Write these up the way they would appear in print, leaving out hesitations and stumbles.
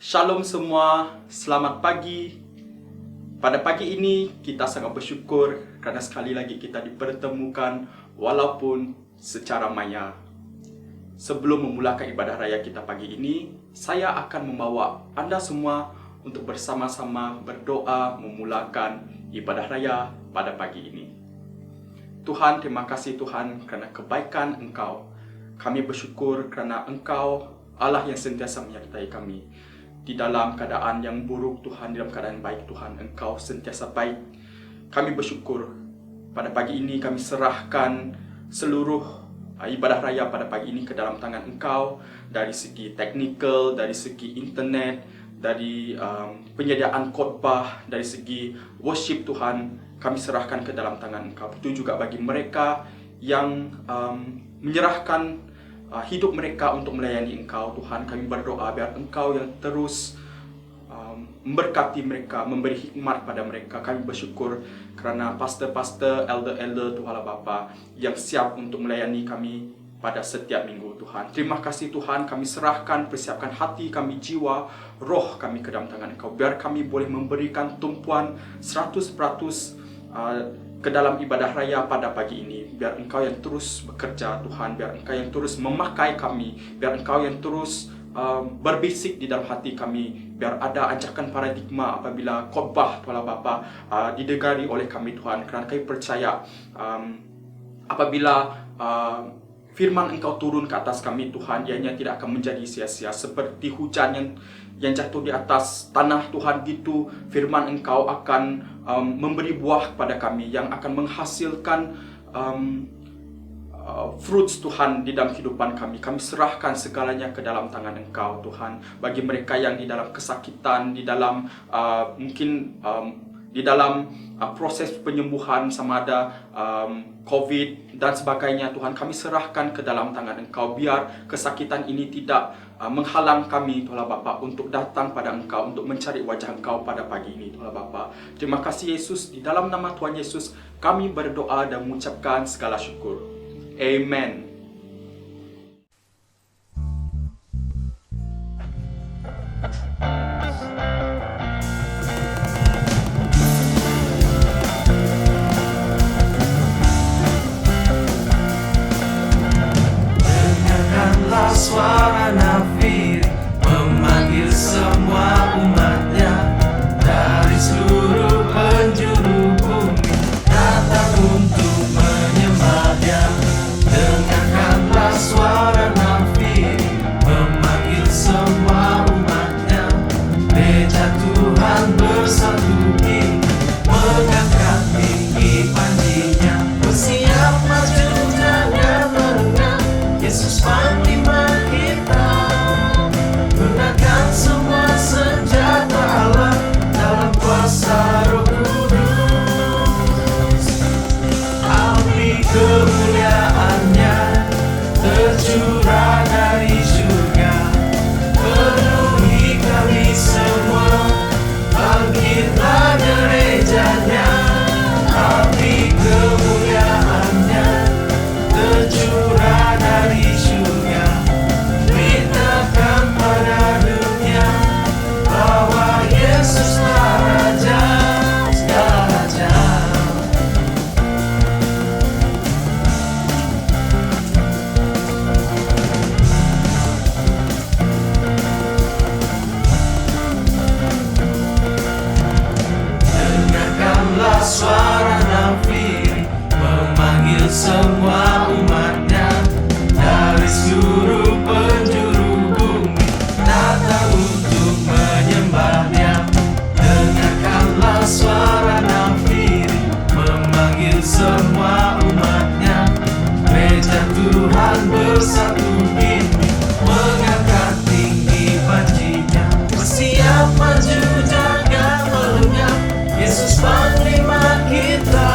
Shalom semua, selamat pagi. Pada pagi ini kita sangat bersyukur karena sekali lagi kita dipertemukan walaupun secara maya. Sebelum memulakan ibadah raya kita pagi ini, saya akan membawa Anda semua untuk bersama-sama berdoa memulakan ibadah raya pada pagi ini. Tuhan, terima kasih Tuhan kerana kebaikan Engkau. Kami bersyukur kerana Engkau Allah yang sentiasa menyertai kami. Di dalam keadaan yang buruk Tuhan, dalam keadaan baik Tuhan, Engkau sentiasa baik. Kami bersyukur pada pagi ini kami serahkan seluruh ibadah raya pada pagi ini ke dalam tangan Engkau. Dari segi teknikal, dari segi internet, dari penyediaan khotbah, dari segi worship Tuhan, kami serahkan ke dalam tangan Engkau. Itu juga bagi mereka yang menyerahkan hidup mereka untuk melayani Engkau. Tuhan, kami berdoa biar Engkau yang terus memberkati mereka, memberi hikmat pada mereka. Kami bersyukur kerana pastor-pastor, elder-elder Tuhan Allah Bapa yang siap untuk melayani kami pada setiap minggu Tuhan. Terima kasih Tuhan, kami serahkan, persiapkan hati kami, jiwa, roh kami ke dalam tangan Engkau. Biar kami boleh memberikan tumpuan 100% ke dalam ibadah raya pada pagi ini. Biar Engkau yang terus bekerja Tuhan, biar Engkau yang terus memakai kami, biar Engkau yang terus berbisik di dalam hati kami, biar ada anjakan paradigma apabila khotbah Tuhan Bapa didengari oleh kami Tuhan. Kerana kami percaya apabila firman Engkau turun ke atas kami Tuhan, ianya tidak akan menjadi sia-sia. Seperti hujan yang jatuh di atas tanah Tuhan, gitu firman Engkau akan memberi buah kepada kami yang akan menghasilkan fruits Tuhan di dalam kehidupan kami. Kami serahkan segalanya ke dalam tangan Engkau Tuhan. Bagi mereka yang di dalam kesakitan, di dalam di dalam proses penyembuhan, sama ada COVID dan sebagainya Tuhan, kami serahkan ke dalam tangan Engkau. Biar kesakitan ini tidak menghalang kami Tuhan Bapa untuk datang pada Engkau, untuk mencari wajah Engkau pada pagi ini Tuhan Bapa. Terima kasih Yesus, di dalam nama Tuhan Yesus kami berdoa dan mengucapkan segala syukur. Amen. Suara nafiri memanggil semua umatnya dari seluruh penjuru bumi, datang untuk menyembah Dia. Dengarkanlah suara nafiri memanggil semua umatnya, gereja Tuhan bersatu kini, mengangkat tinggi panjinya, bersiap maju jangan melengah. Yesus panglima kita, gunakan semua senjata Allah dalam kuasa Roh Kudus. Api kemuliaannya tercurah dari surga, penuhi kami semua, bangkitlah gerejanya. Api kemuliaannya tercurah dari surga, beritakan pada dunia bahwa Yesuslah Raja segala raja. Dengarkanlah suara nafiri memanggil semua umatnya dari seluruh penjuru bumi, datang untuk menyembah Dia. Dengarkanlah suara nafiri memanggil semua umatnya, gereja Tuhan bersatu kini, mengangkat tinggi panjinya, bersiap maju jangan melengah. Yesus panglima kita,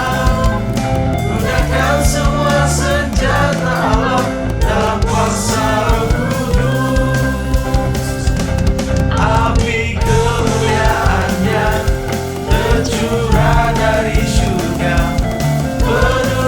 gunakan semua senjata Allah dalam kuasa Roh Kudus. Api kemuliaannya tercurah dari surga, penuhi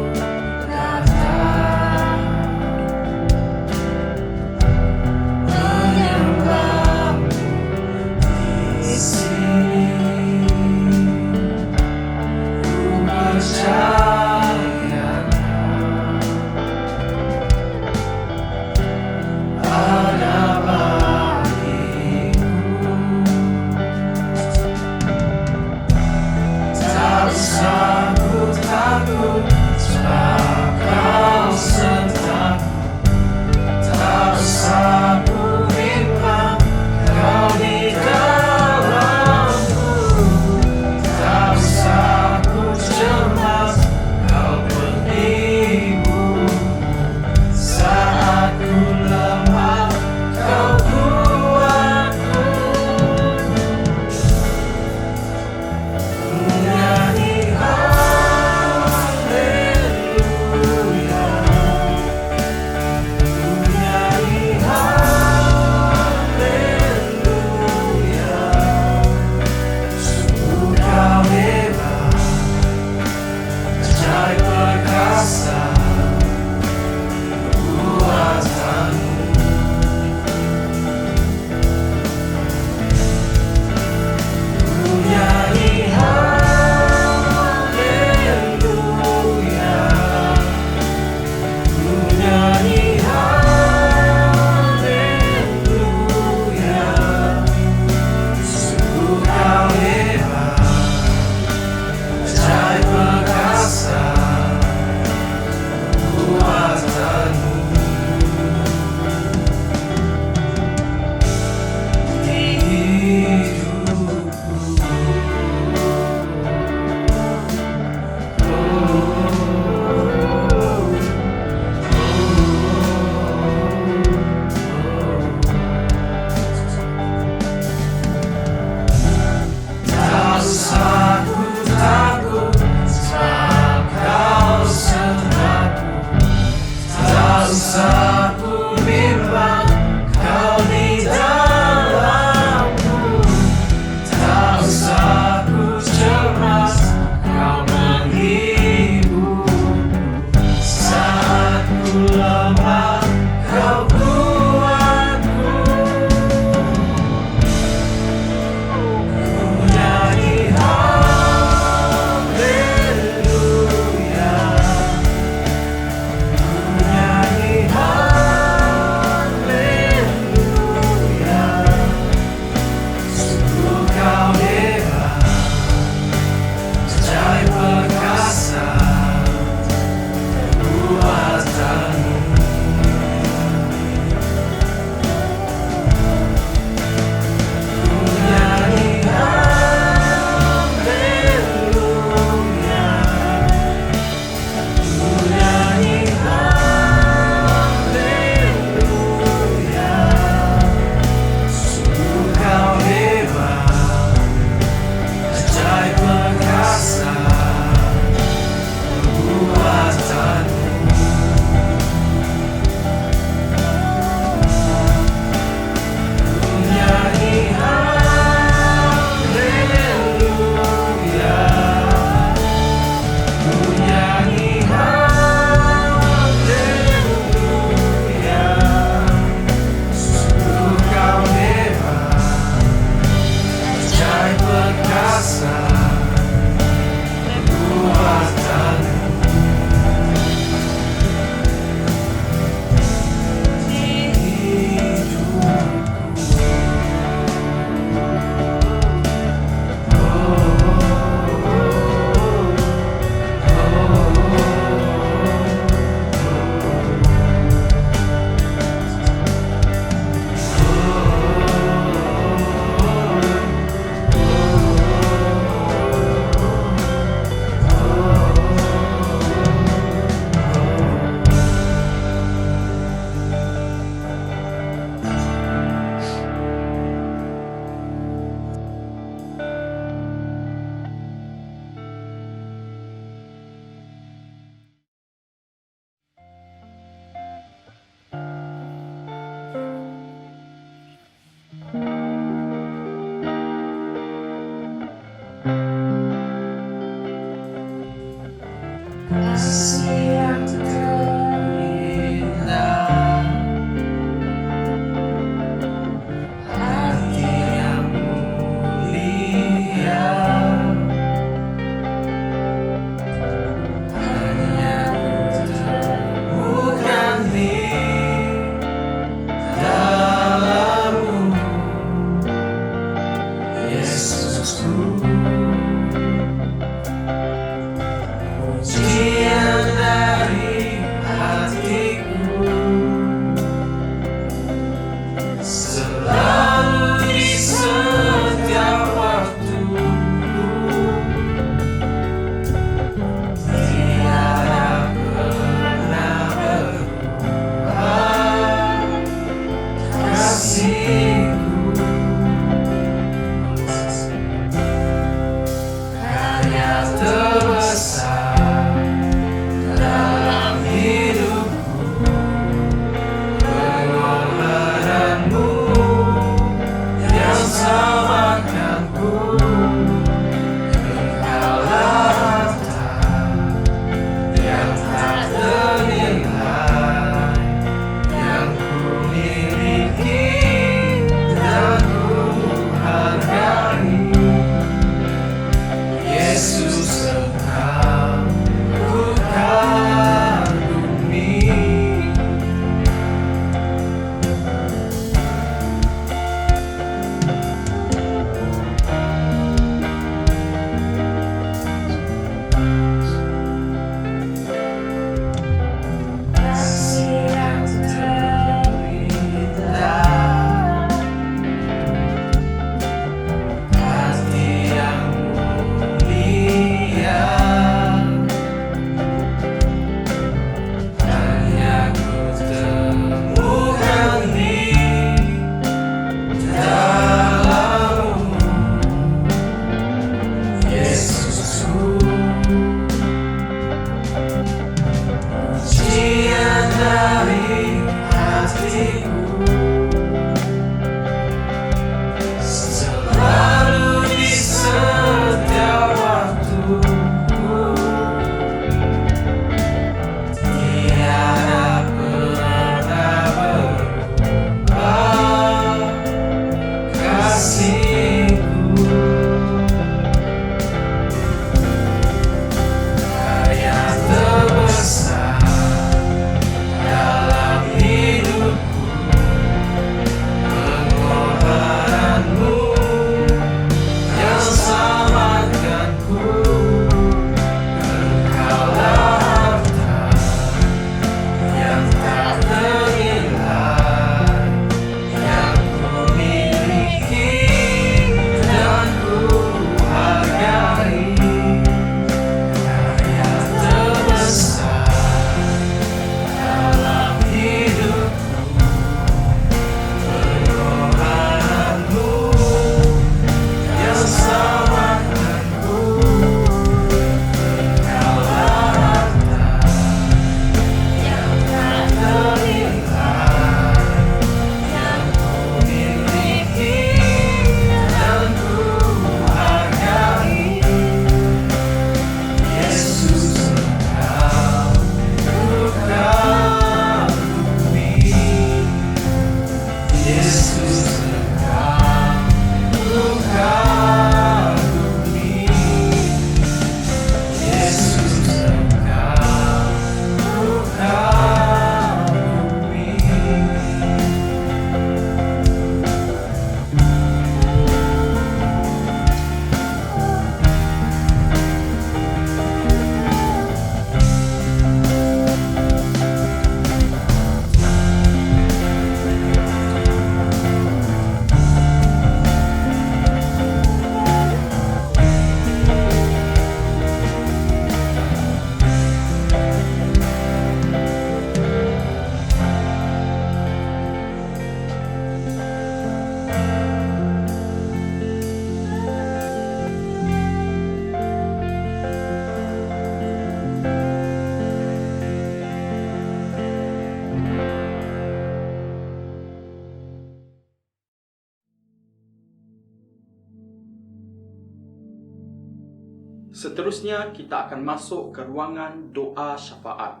Seterusnya kita akan masuk ke ruangan doa syafaat.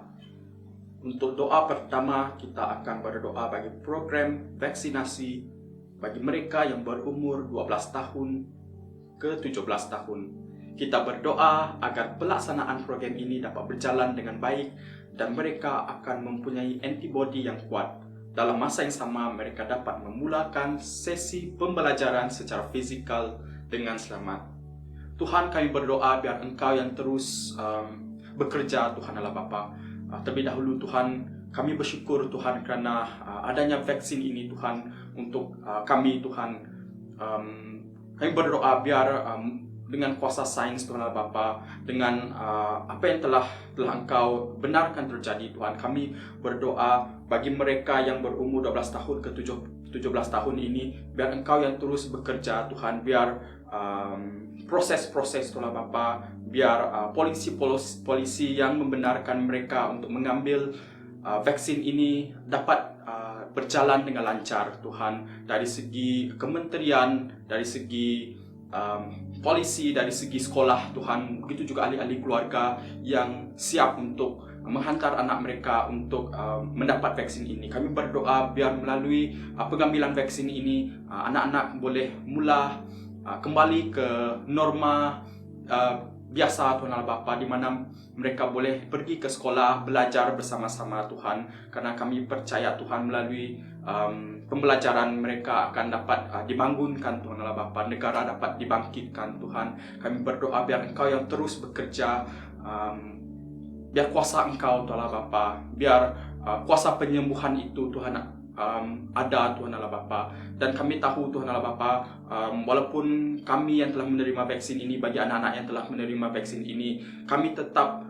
Untuk doa pertama, kita akan berdoa bagi program vaksinasi bagi mereka yang berumur 12 tahun ke 17 tahun. Kita berdoa agar pelaksanaan program ini dapat berjalan dengan baik dan mereka akan mempunyai antibodi yang kuat. Dalam masa yang sama, mereka dapat memulakan sesi pembelajaran secara fizikal dengan selamat. Tuhan, kami berdoa biar Engkau yang terus bekerja, Tuhan Allah Bapa. Terlebih dahulu Tuhan, kami bersyukur Tuhan kerana adanya vaksin ini Tuhan untuk kami Tuhan. Kami berdoa biar dengan kuasa sains Tuhan Allah Bapa, dengan apa yang telah Engkau benarkan terjadi Tuhan, kami berdoa bagi mereka yang berumur 12 tahun ke 17 tahun ini, biar Engkau yang terus bekerja Tuhan, biar proses-proses Tuhan Allah Bapa, biar polisi yang membenarkan mereka untuk mengambil vaksin ini dapat berjalan dengan lancar Tuhan, dari segi kementerian, dari segi polisi, dari segi sekolah Tuhan, begitu juga ahli-ahli keluarga yang siap untuk menghantar anak mereka untuk mendapat vaksin ini. Kami berdoa biar melalui pengambilan vaksin ini anak-anak boleh mula kembali ke norma biasa Tuhan Allah Bapa, di mana mereka boleh pergi ke sekolah, belajar bersama-sama Tuhan, karena kami percaya Tuhan melalui pembelajaran mereka akan dapat dibangunkan Tuhan Allah Bapa, negara dapat dibangkitkan Tuhan. Kami berdoa biar Engkau yang terus bekerja, biar kuasa Engkau Tuhan Allah Bapa, biar kuasa penyembuhan itu Tuhan ada Tuhan Allah Bapa. Dan kami tahu Tuhan Allah Bapa, walaupun kami yang telah menerima vaksin ini, bagi anak-anak yang telah menerima vaksin ini, kami tetap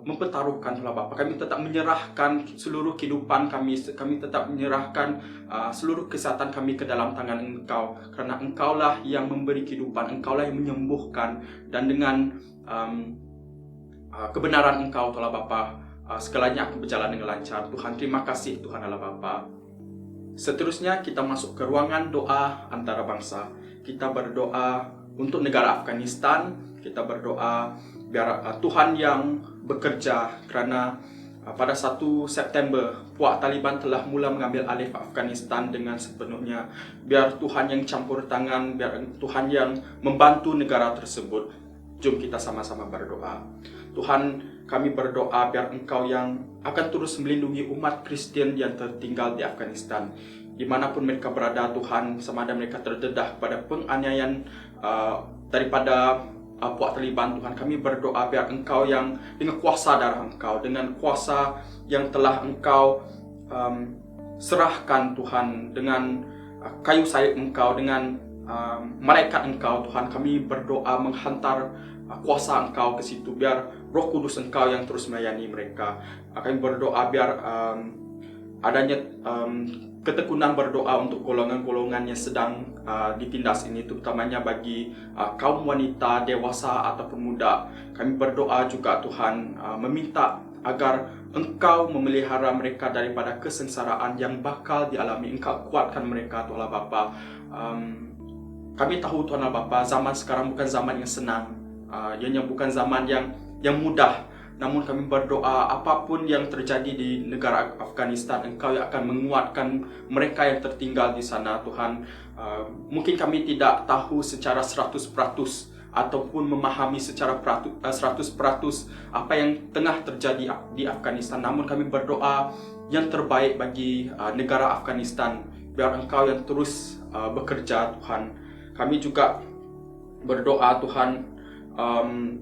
mempertaruhkan Tuhan Allah Bapa. Kami tetap menyerahkan seluruh kehidupan kami tetap menyerahkan seluruh kesehatan kami ke dalam tangan Engkau, kerana Engkaulah yang memberi kehidupan, Engkaulah yang menyembuhkan, dan dengan kebenaran Engkau Tuhan Allah Bapa, segalanya akan berjalan dengan lancar. Tuhan, terima kasih Tuhan Allah Bapa. Seterusnya kita masuk ke ruangan doa antarabangsa. Kita berdoa untuk negara Afghanistan. Kita berdoa biar Tuhan yang bekerja, kerana pada 1 September puak Taliban telah mula mengambil alih Afghanistan dengan sepenuhnya. Biar Tuhan yang campur tangan, biar Tuhan yang membantu negara tersebut. Jom kita sama-sama berdoa. Tuhan, kami berdoa biar Engkau yang akan terus melindungi umat Kristian yang tertinggal di Afghanistan. Dimanapun mereka berada Tuhan, sama ada mereka terdedah pada penganiayaan daripada puak Taliban Tuhan, kami berdoa biar Engkau yang dengan kuasa darah Engkau, dengan kuasa yang telah Engkau serahkan Tuhan, dengan kayu salib Engkau, dengan malaikat Engkau Tuhan, kami berdoa menghantar kuasa Engkau ke situ, biar Roh Kudus Engkau yang terus melayani mereka. Kami berdoa biar adanya ketekunan berdoa untuk golongan-golongan yang sedang ditindas ini, terutamanya bagi kaum wanita, dewasa ataupun muda. Kami berdoa juga Tuhan, meminta agar Engkau memelihara mereka daripada kesengsaraan yang bakal dialami. Engkau kuatkan mereka Tuhan Allah Bapa. Kami tahu Tuhan Allah Bapa, zaman sekarang bukan zaman yang senang, ianya bukan zaman yang mudah. Namun kami berdoa apapun yang terjadi di negara Afghanistan, Engkau yang akan menguatkan mereka yang tertinggal di sana Tuhan. Mungkin kami tidak tahu secara 100% ataupun memahami secara 100% apa yang tengah terjadi di Afghanistan. Namun kami berdoa yang terbaik bagi negara Afghanistan, biar Engkau yang terus bekerja Tuhan. Kami juga berdoa Tuhan,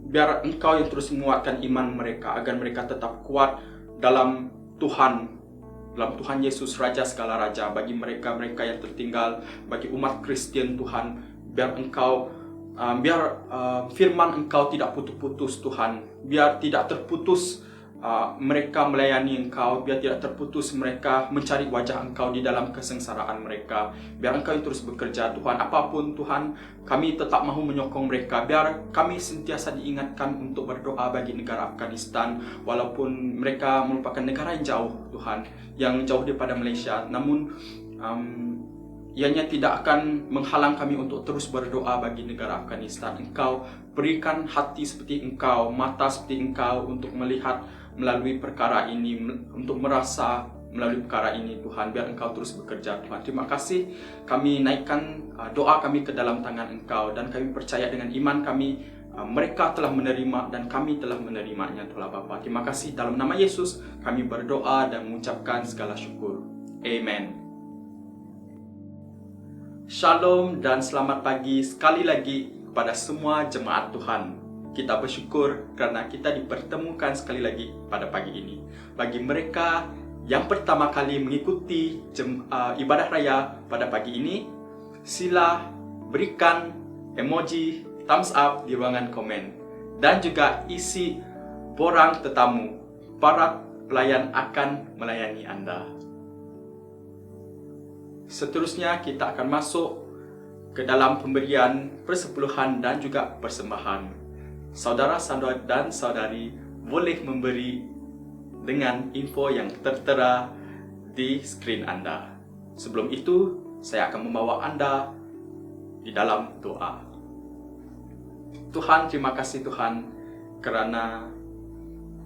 biar Engkau yang terus menguatkan iman mereka, agar mereka tetap kuat dalam Tuhan Yesus Raja segala Raja. Bagi mereka yang tertinggal, bagi umat Kristian Tuhan, biar Engkau biar firman Engkau tidak putus-putus Tuhan, biar tidak terputus mereka melayani Engkau, biar tidak terputus mereka mencari wajah Engkau di dalam kesengsaraan mereka. Biar Engkau yang terus bekerja Tuhan. Apapun Tuhan, kami tetap mahu menyokong mereka. Biar kami sentiasa diingatkan untuk berdoa bagi negara Afghanistan, walaupun mereka merupakan negara yang jauh Tuhan, yang jauh daripada Malaysia. Namun ianya tidak akan menghalang kami untuk terus berdoa bagi negara Afghanistan. Engkau berikan hati seperti Engkau, mata seperti Engkau untuk melihat melalui perkara ini, untuk merasa melalui perkara ini Tuhan. Biar Engkau terus bekerja Tuhan. Terima kasih, kami naikkan doa kami ke dalam tangan Engkau, dan kami percaya dengan iman kami mereka telah menerima dan kami telah menerimanya Tuhan Bapa. Terima kasih, dalam nama Yesus kami berdoa dan mengucapkan segala syukur. Amen. Shalom dan selamat pagi sekali lagi kepada semua jemaat Tuhan. Kita bersyukur kerana kita dipertemukan sekali lagi pada pagi ini. Bagi mereka yang pertama kali mengikuti ibadah raya pada pagi ini, sila berikan emoji thumbs up di ruangan komen, dan juga isi borang tetamu. Para pelayan akan melayani Anda. Seterusnya kita akan masuk ke dalam pemberian persepuluhan dan juga persembahan. Saudara-saudara dan saudari boleh memberi dengan info yang tertera di skrin Anda. Sebelum itu, saya akan membawa Anda di dalam doa. Tuhan, terima kasih Tuhan kerana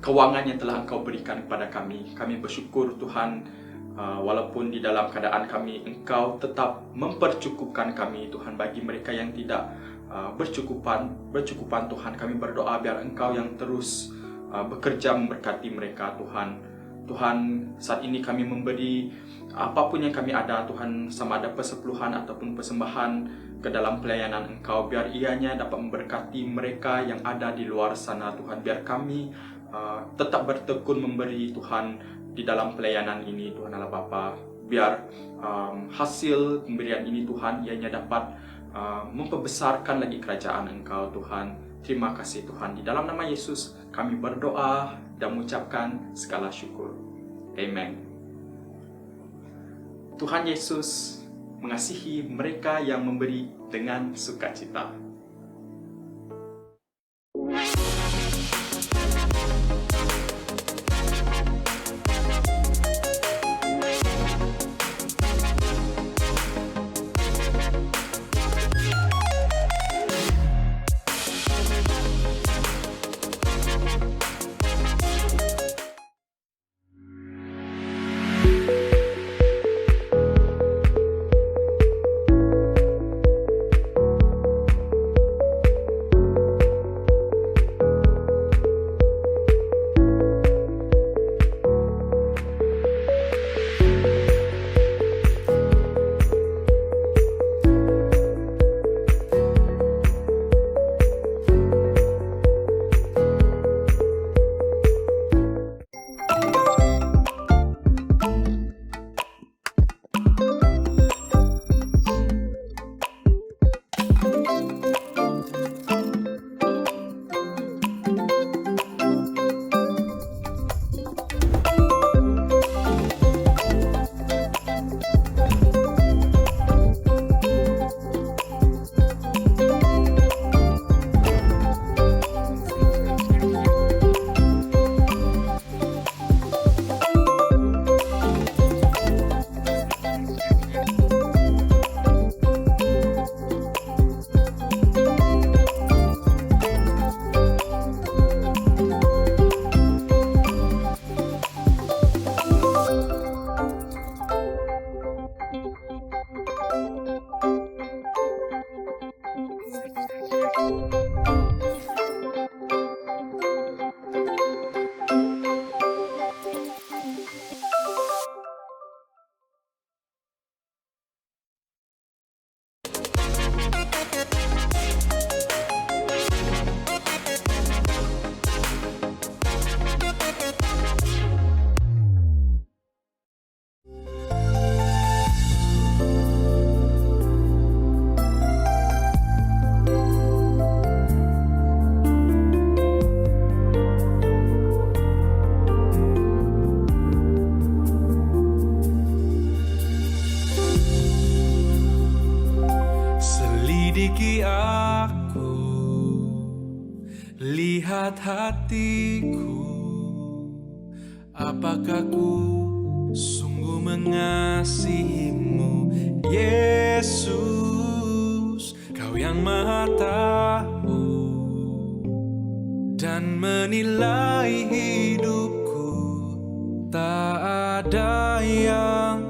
kewangan yang telah Engkau berikan kepada kami. Kami bersyukur Tuhan, walaupun di dalam keadaan kami, Engkau tetap mempercukupkan kami Tuhan. Bagi mereka yang tidak bercukupan Tuhan, kami berdoa biar Engkau yang terus bekerja memberkati mereka Tuhan. Tuhan, saat ini kami memberi apapun yang kami ada Tuhan, sama ada persepuluhan ataupun persembahan ke dalam pelayanan Engkau, biar ianya dapat memberkati mereka yang ada di luar sana Tuhan. Biar kami tetap bertekun memberi Tuhan di dalam pelayanan ini Tuhan Allah Bapa. Biar hasil pemberian ini Tuhan, ianya dapat memperbesarkan lagi kerajaan Engkau Tuhan. Terima kasih Tuhan. Di dalam nama Yesus kami berdoa dan mengucapkan segala syukur. Amen. Tuhan Yesus mengasihi mereka yang memberi dengan sukacita. lihat hatiku, apakah ku sungguh mengasihimu, Yesus? Maha Tahu dan menilai hidupku. Tak ada yang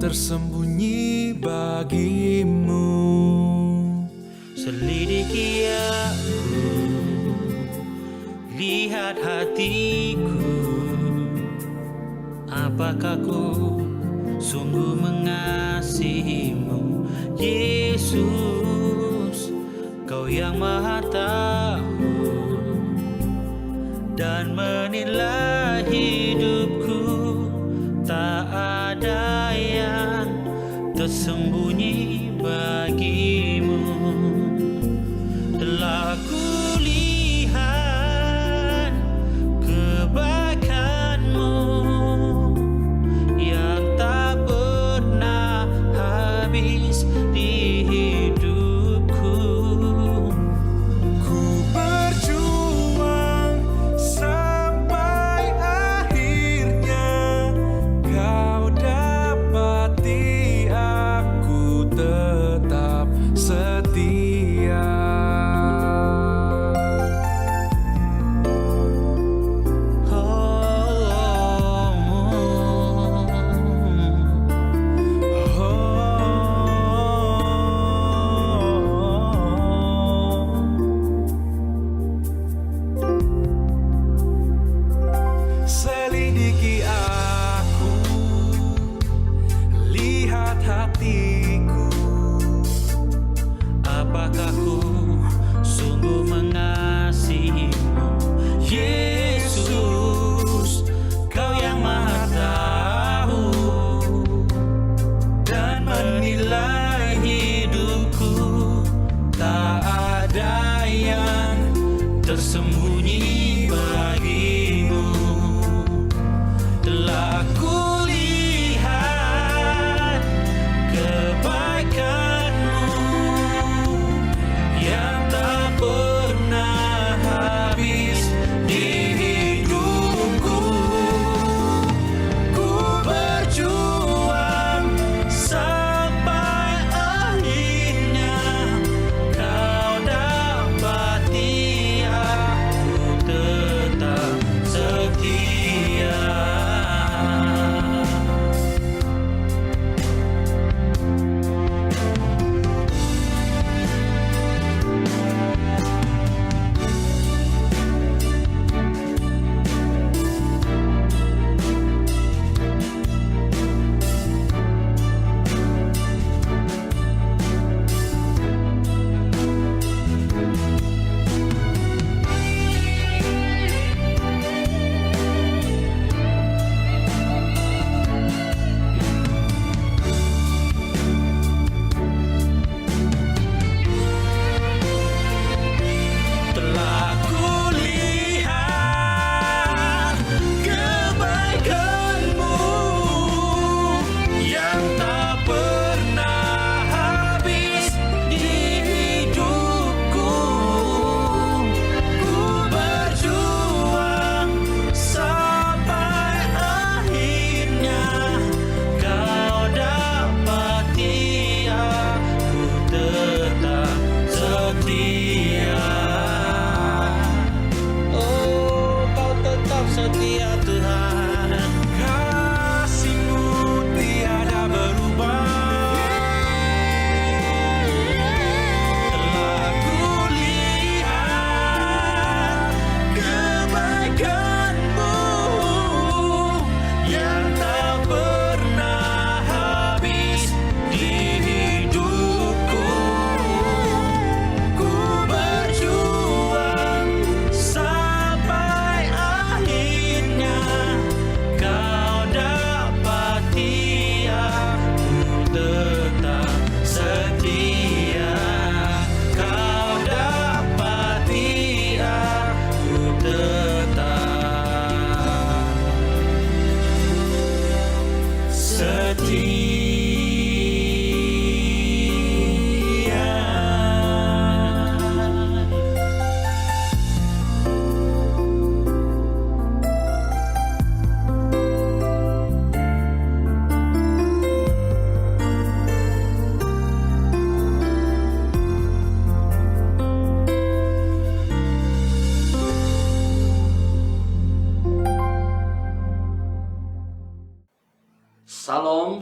tersembunyi bagimu. Selidiki aku, lihat hatiku. Apakah ku sungguh mengasihimu, Yesus? Kau yang Maha Tahu dan menilai hidupku. Tak ada yang tersembunyi bagimu. Telah kulihat kebaikan-Mu yang tak pernah habis di hidupku. Ku berjuang sampai akhirnya Kau dapati aku tetap setia. Oh,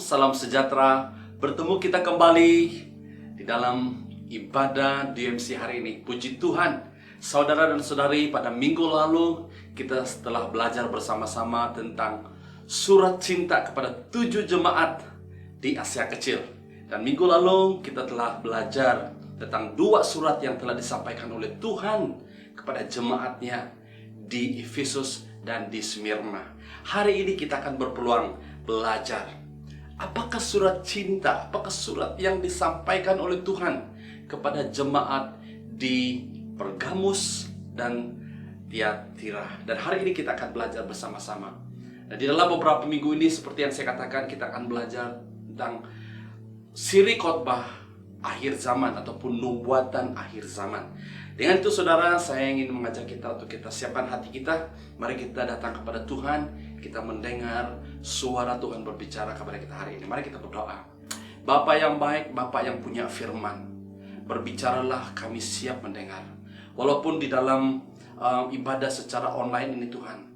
salam sejahtera. Bertemu kita kembali di dalam ibadah DMC hari ini. Puji Tuhan, saudara dan saudari, pada minggu lalu kita setelah belajar bersama-sama tentang surat cinta kepada 7 jemaat di Asia Kecil. Dan minggu lalu kita telah belajar tentang 2 surat yang telah disampaikan oleh Tuhan kepada jemaatnya di Efesus dan di Smyrna. Hari ini kita akan berpeluang belajar apakah surat cinta, apakah surat yang disampaikan oleh Tuhan kepada jemaat di Pergamus dan Tiatira. Dan hari ini kita akan belajar bersama-sama. Nah, di dalam beberapa minggu ini seperti yang saya katakan, kita akan belajar tentang siri khotbah akhir zaman ataupun nubuatan akhir zaman. Dengan itu saudara, saya ingin mengajak kita untuk kita siapkan hati kita. Mari kita datang kepada Tuhan, kita mendengar suara Tuhan berbicara kepada kita hari ini. Mari kita berdoa. Bapa yang baik, Bapa yang punya firman, berbicaralah, kami siap mendengar. Walaupun di dalam ibadah secara online ini Tuhan,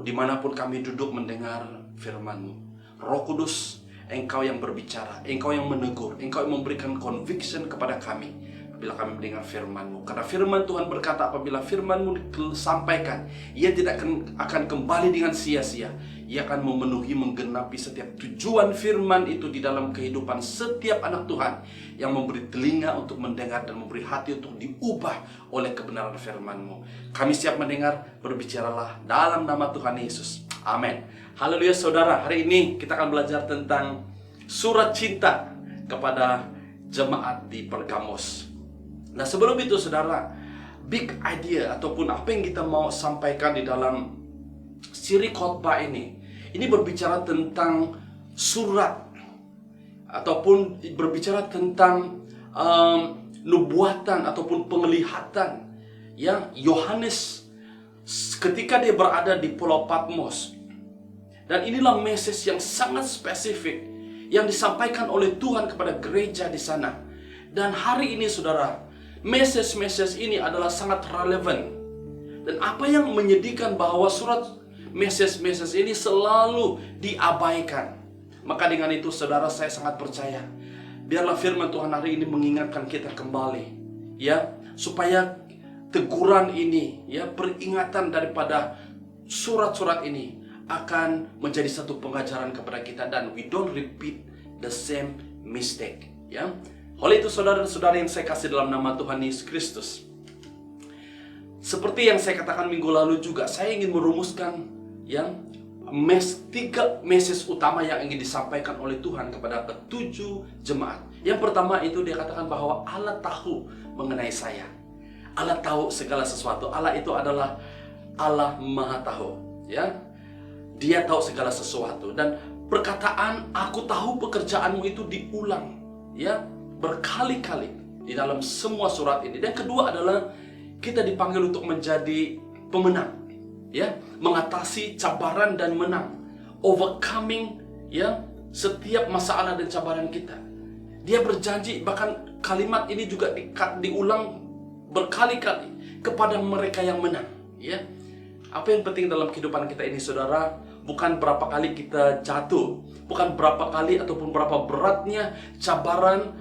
dimanapun kami duduk mendengar firman-Mu, Roh Kudus, Engkau yang berbicara, Engkau yang menegur, Engkau yang memberikan conviction kepada kami apabila kami mendengar firman-Mu. Karena firman Tuhan berkata, apabila firman-Mu disampaikan, ia tidak akan kembali dengan sia-sia. Ia akan memenuhi, menggenapi setiap tujuan firman itu di dalam kehidupan setiap anak Tuhan yang memberi telinga untuk mendengar dan memberi hati untuk diubah oleh kebenaran firman-Mu. Kami siap mendengar, berbicaralah dalam nama Tuhan Yesus. Amin. Haleluya saudara, hari ini kita akan belajar tentang surat cinta kepada jemaat di Pergamos. Nah, sebelum itu saudara, big idea ataupun apa yang kita mau sampaikan di dalam siri khotbah ini berbicara tentang surat ataupun berbicara tentang nubuatan ataupun penglihatan yang Yohanes ketika dia berada di Pulau Patmos. Dan inilah message yang sangat spesifik yang disampaikan oleh Tuhan kepada gereja di sana. Dan hari ini saudara, message ini adalah sangat relevan. Dan apa yang menyedihkan bahwa surat message ini selalu diabaikan. Maka dengan itu saudara, saya sangat percaya, biarlah firman Tuhan hari ini mengingatkan kita kembali, ya, supaya teguran ini, ya, peringatan daripada surat-surat ini akan menjadi satu pengajaran kepada kita, dan we don't repeat the same mistake, ya. Oleh itu saudara dan saudari yang saya kasih dalam nama Tuhan Yesus Kristus, seperti yang saya katakan minggu lalu juga, saya ingin merumuskan yang 3 message utama yang ingin disampaikan oleh Tuhan kepada ke-7 jemaat. Yang pertama itu dia katakan bahwa Allah tahu mengenai saya. Allah tahu segala sesuatu. Allah itu adalah Allah Maha Tahu, ya. Dia tahu segala sesuatu, dan perkataan aku tahu pekerjaanmu itu diulang, ya, berkali-kali di dalam semua surat ini. Dan kedua adalah kita dipanggil untuk menjadi pemenang, ya, mengatasi cabaran dan menang, overcoming, ya, setiap masalah dan cabaran kita. Dia berjanji, bahkan kalimat ini juga diulang berkali-kali kepada mereka yang menang, ya. Apa yang penting dalam kehidupan kita ini saudara, bukan berapa kali kita jatuh, bukan berapa kali ataupun berapa beratnya cabaran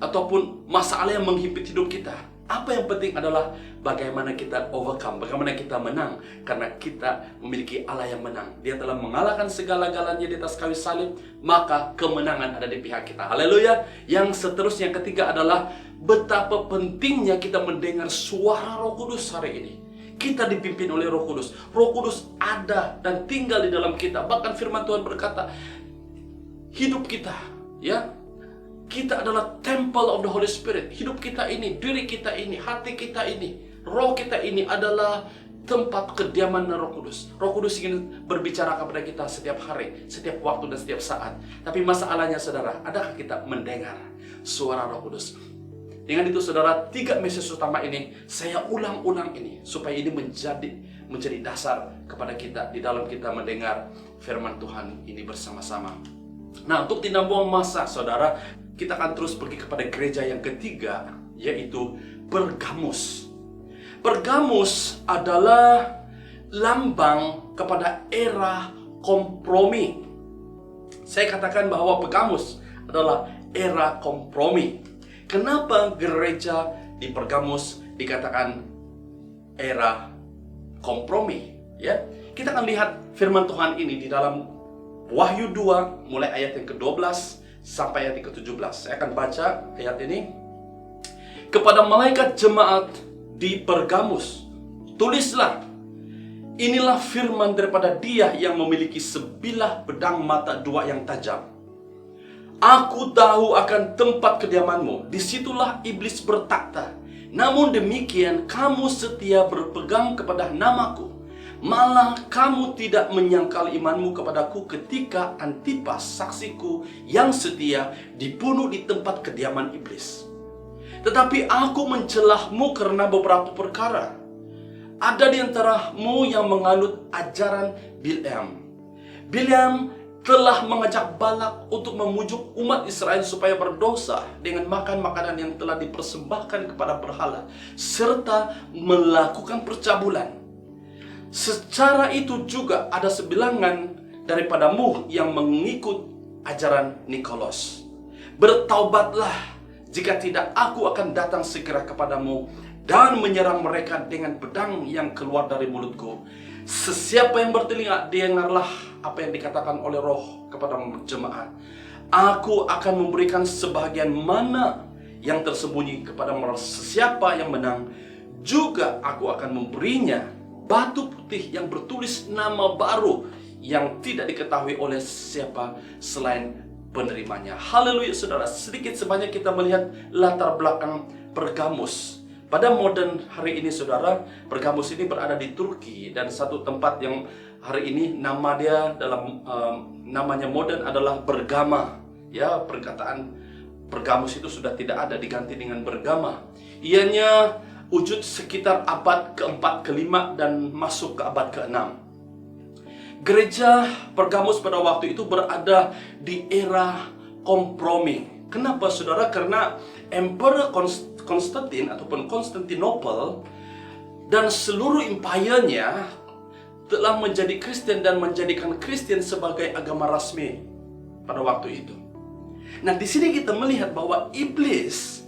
ataupun masalah yang menghimpit hidup kita. Apa yang penting adalah bagaimana kita overcome, bagaimana kita menang, karena kita memiliki Allah yang menang. Dia telah mengalahkan segala-galanya di atas kayu salib, maka kemenangan ada di pihak kita. Haleluya. Yang seterusnya, yang ketiga adalah betapa pentingnya kita mendengar suara Roh Kudus hari ini. Kita dipimpin oleh Roh Kudus. Roh Kudus ada dan tinggal di dalam kita. Bahkan firman Tuhan berkata, hidup kita, ya, kita adalah temple of the Holy Spirit. Hidup kita ini, diri kita ini, hati kita ini, roh kita ini adalah tempat kediaman Roh Kudus. Roh Kudus ingin berbicara kepada kita setiap hari, setiap waktu dan setiap saat. Tapi masalahnya saudara, adakah kita mendengar suara Roh Kudus? Dengan itu saudara, 3 message utama ini saya ulang-ulang ini supaya ini menjadi dasar kepada kita di dalam kita mendengar firman Tuhan ini bersama-sama. Nah, untuk tidak buang masa saudara, kita akan terus pergi kepada gereja yang ketiga, yaitu Pergamus. Pergamus adalah lambang kepada era kompromi. Saya katakan bahwa Pergamus adalah era kompromi. Kenapa gereja di Pergamus dikatakan era kompromi? Ya, kita akan lihat firman Tuhan ini di dalam Wahyu 2 mulai ayat yang ke-12 sampai ayat yang ke-17. Saya akan baca ayat ini. Kepada malaikat jemaat di Pergamus, tulislah, inilah firman daripada Dia yang memiliki sebilah pedang mata dua yang tajam. Aku tahu akan tempat kediamanmu, disitulah iblis bertakhta. Namun demikian kamu setia berpegang kepada namaku. Malah kamu tidak menyangkal imanmu kepadaku ketika Antipas, saksiku yang setia, dibunuh di tempat kediaman iblis. Tetapi aku mencelahmu karena beberapa perkara. Ada di antaramu yang menganut ajaran Bileam. Bileam telah mengajak Balak untuk memujuk umat Israel supaya berdosa dengan makan makanan yang telah dipersembahkan kepada berhala, serta melakukan percabulan. Secara itu juga ada sebilangan daripadamu yang mengikut ajaran Nikolos. Bertaubatlah, jika tidak aku akan datang segera kepadamu dan menyerang mereka dengan pedang yang keluar dari mulutku. Sesiapa yang bertelinga, dengarlah apa yang dikatakan oleh Roh kepada jemaat. Aku akan memberikan sebahagian mana yang tersembunyi kepada sesiapa yang menang. Juga aku akan memberinya batu putih yang bertulis nama baru yang tidak diketahui oleh siapa selain penerimanya. Haleluya saudara. Sedikit sebanyak kita melihat latar belakang Pergamus. Pada modern hari ini saudara, Pergamus ini berada di Turki, dan satu tempat yang hari ini nama dia dalam namanya modern adalah Bergama. Ya, perkataan Pergamus itu sudah tidak ada, diganti dengan Bergama. Ianya wujud sekitar abad ke-4, ke-5 dan masuk ke abad ke-6. Gereja Pergamus pada waktu itu berada di era kompromi. Kenapa saudara? Karena Emperor Konstantin ataupun Konstantinopel dan seluruh empire-nya telah menjadi Kristen dan menjadikan Kristen sebagai agama resmi pada waktu itu. Nah, di sini kita melihat bahwa iblis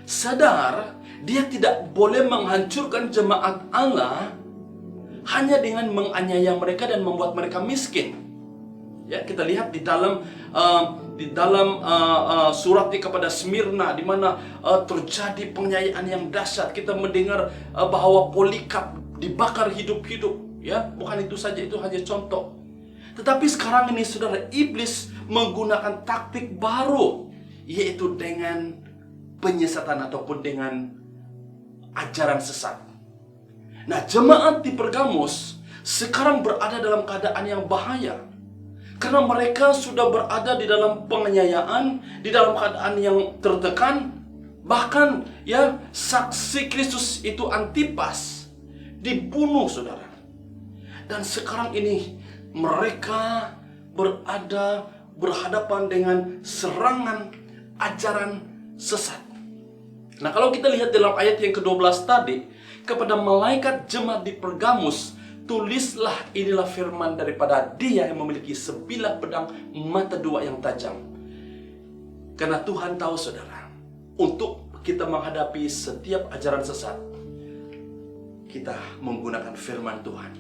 sadar dia tidak boleh menghancurkan jemaat Allah hanya dengan menganiaya mereka dan membuat mereka miskin. Ya, kita lihat di dalam suratnya kepada Smyrna, di mana terjadi penganiayaan yang dahsyat. Kita mendengar bahwa Polikap dibakar hidup-hidup. Ya, bukan itu saja, itu hanya contoh. Tetapi sekarang ini saudara, iblis menggunakan taktik baru, yaitu dengan penyesatan ataupun dengan ajaran sesat. Nah, jemaat di Pergamus sekarang berada dalam keadaan yang bahaya, karena mereka sudah berada di dalam penganiayaan, di dalam keadaan yang tertekan. Bahkan ya, saksi Kristus itu Antipas dibunuh saudara. Dan sekarang ini mereka berhadapan dengan serangan ajaran sesat. Nah, kalau kita lihat dalam ayat yang ke-12 tadi, kepada malaikat jemaat di Pergamus, tulislah, inilah firman daripada Dia yang memiliki sebilah pedang mata dua yang tajam. Karena Tuhan tahu saudara, untuk kita menghadapi setiap ajaran sesat, kita menggunakan firman Tuhan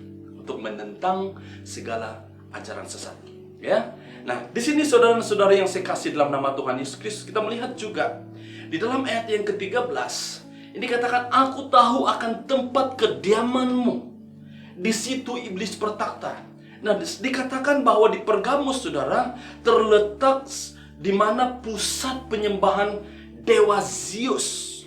untuk menentang segala ajaran sesat. Ya. Nah, di sini saudara-saudara yang saya kasih dalam nama Tuhan Yesus Kristus, kita melihat juga di dalam ayat yang ke-13, ini katakan, aku tahu akan tempat kediamanmu. Di situ iblis bertakhta. Nah, dikatakan bahwa di Pergamus saudara terletak di mana pusat penyembahan dewa Zeus.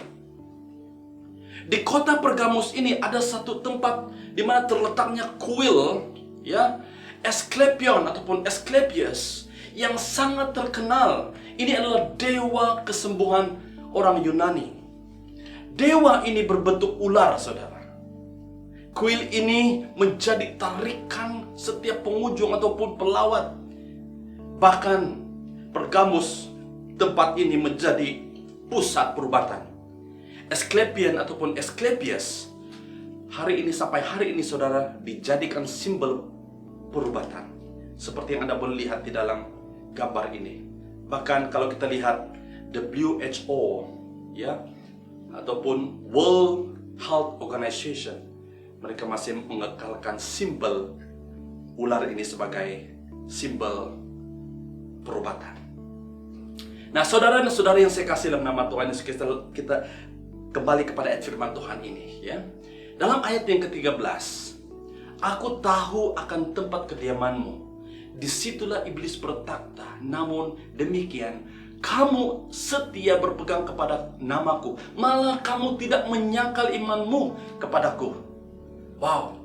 Di kota Pergamus ini ada satu tempat di mana terletaknya kuil, ya, Asklepion ataupun Asclepius yang sangat terkenal. Ini adalah dewa kesembuhan orang Yunani. Dewa ini berbentuk ular, saudara. Kuil ini menjadi tarikan setiap pengunjung ataupun pelawat. Bahkan Pergamus, tempat ini menjadi pusat perubatan. Asklepion ataupun Asclepius hari ini sampai hari ini saudara dijadikan simbol perubatan. Seperti yang Anda boleh lihat di dalam gambar ini. Bahkan kalau kita lihat WHO, ya, ataupun World Health Organization, mereka masih mengekalkan simbol ular ini sebagai simbol perobatan. Nah, saudara dan saudari yang saya kasih dalam nama Tuhan Yesus Kristus, kita kembali kepada ayat firman Tuhan ini, ya. Dalam ayat yang ke-13, aku tahu akan tempat kediamanmu, disitulah iblis bertakhta, namun demikian kamu setia berpegang kepada namaku, malah kamu tidak menyangkal imanmu kepadaku. Wow,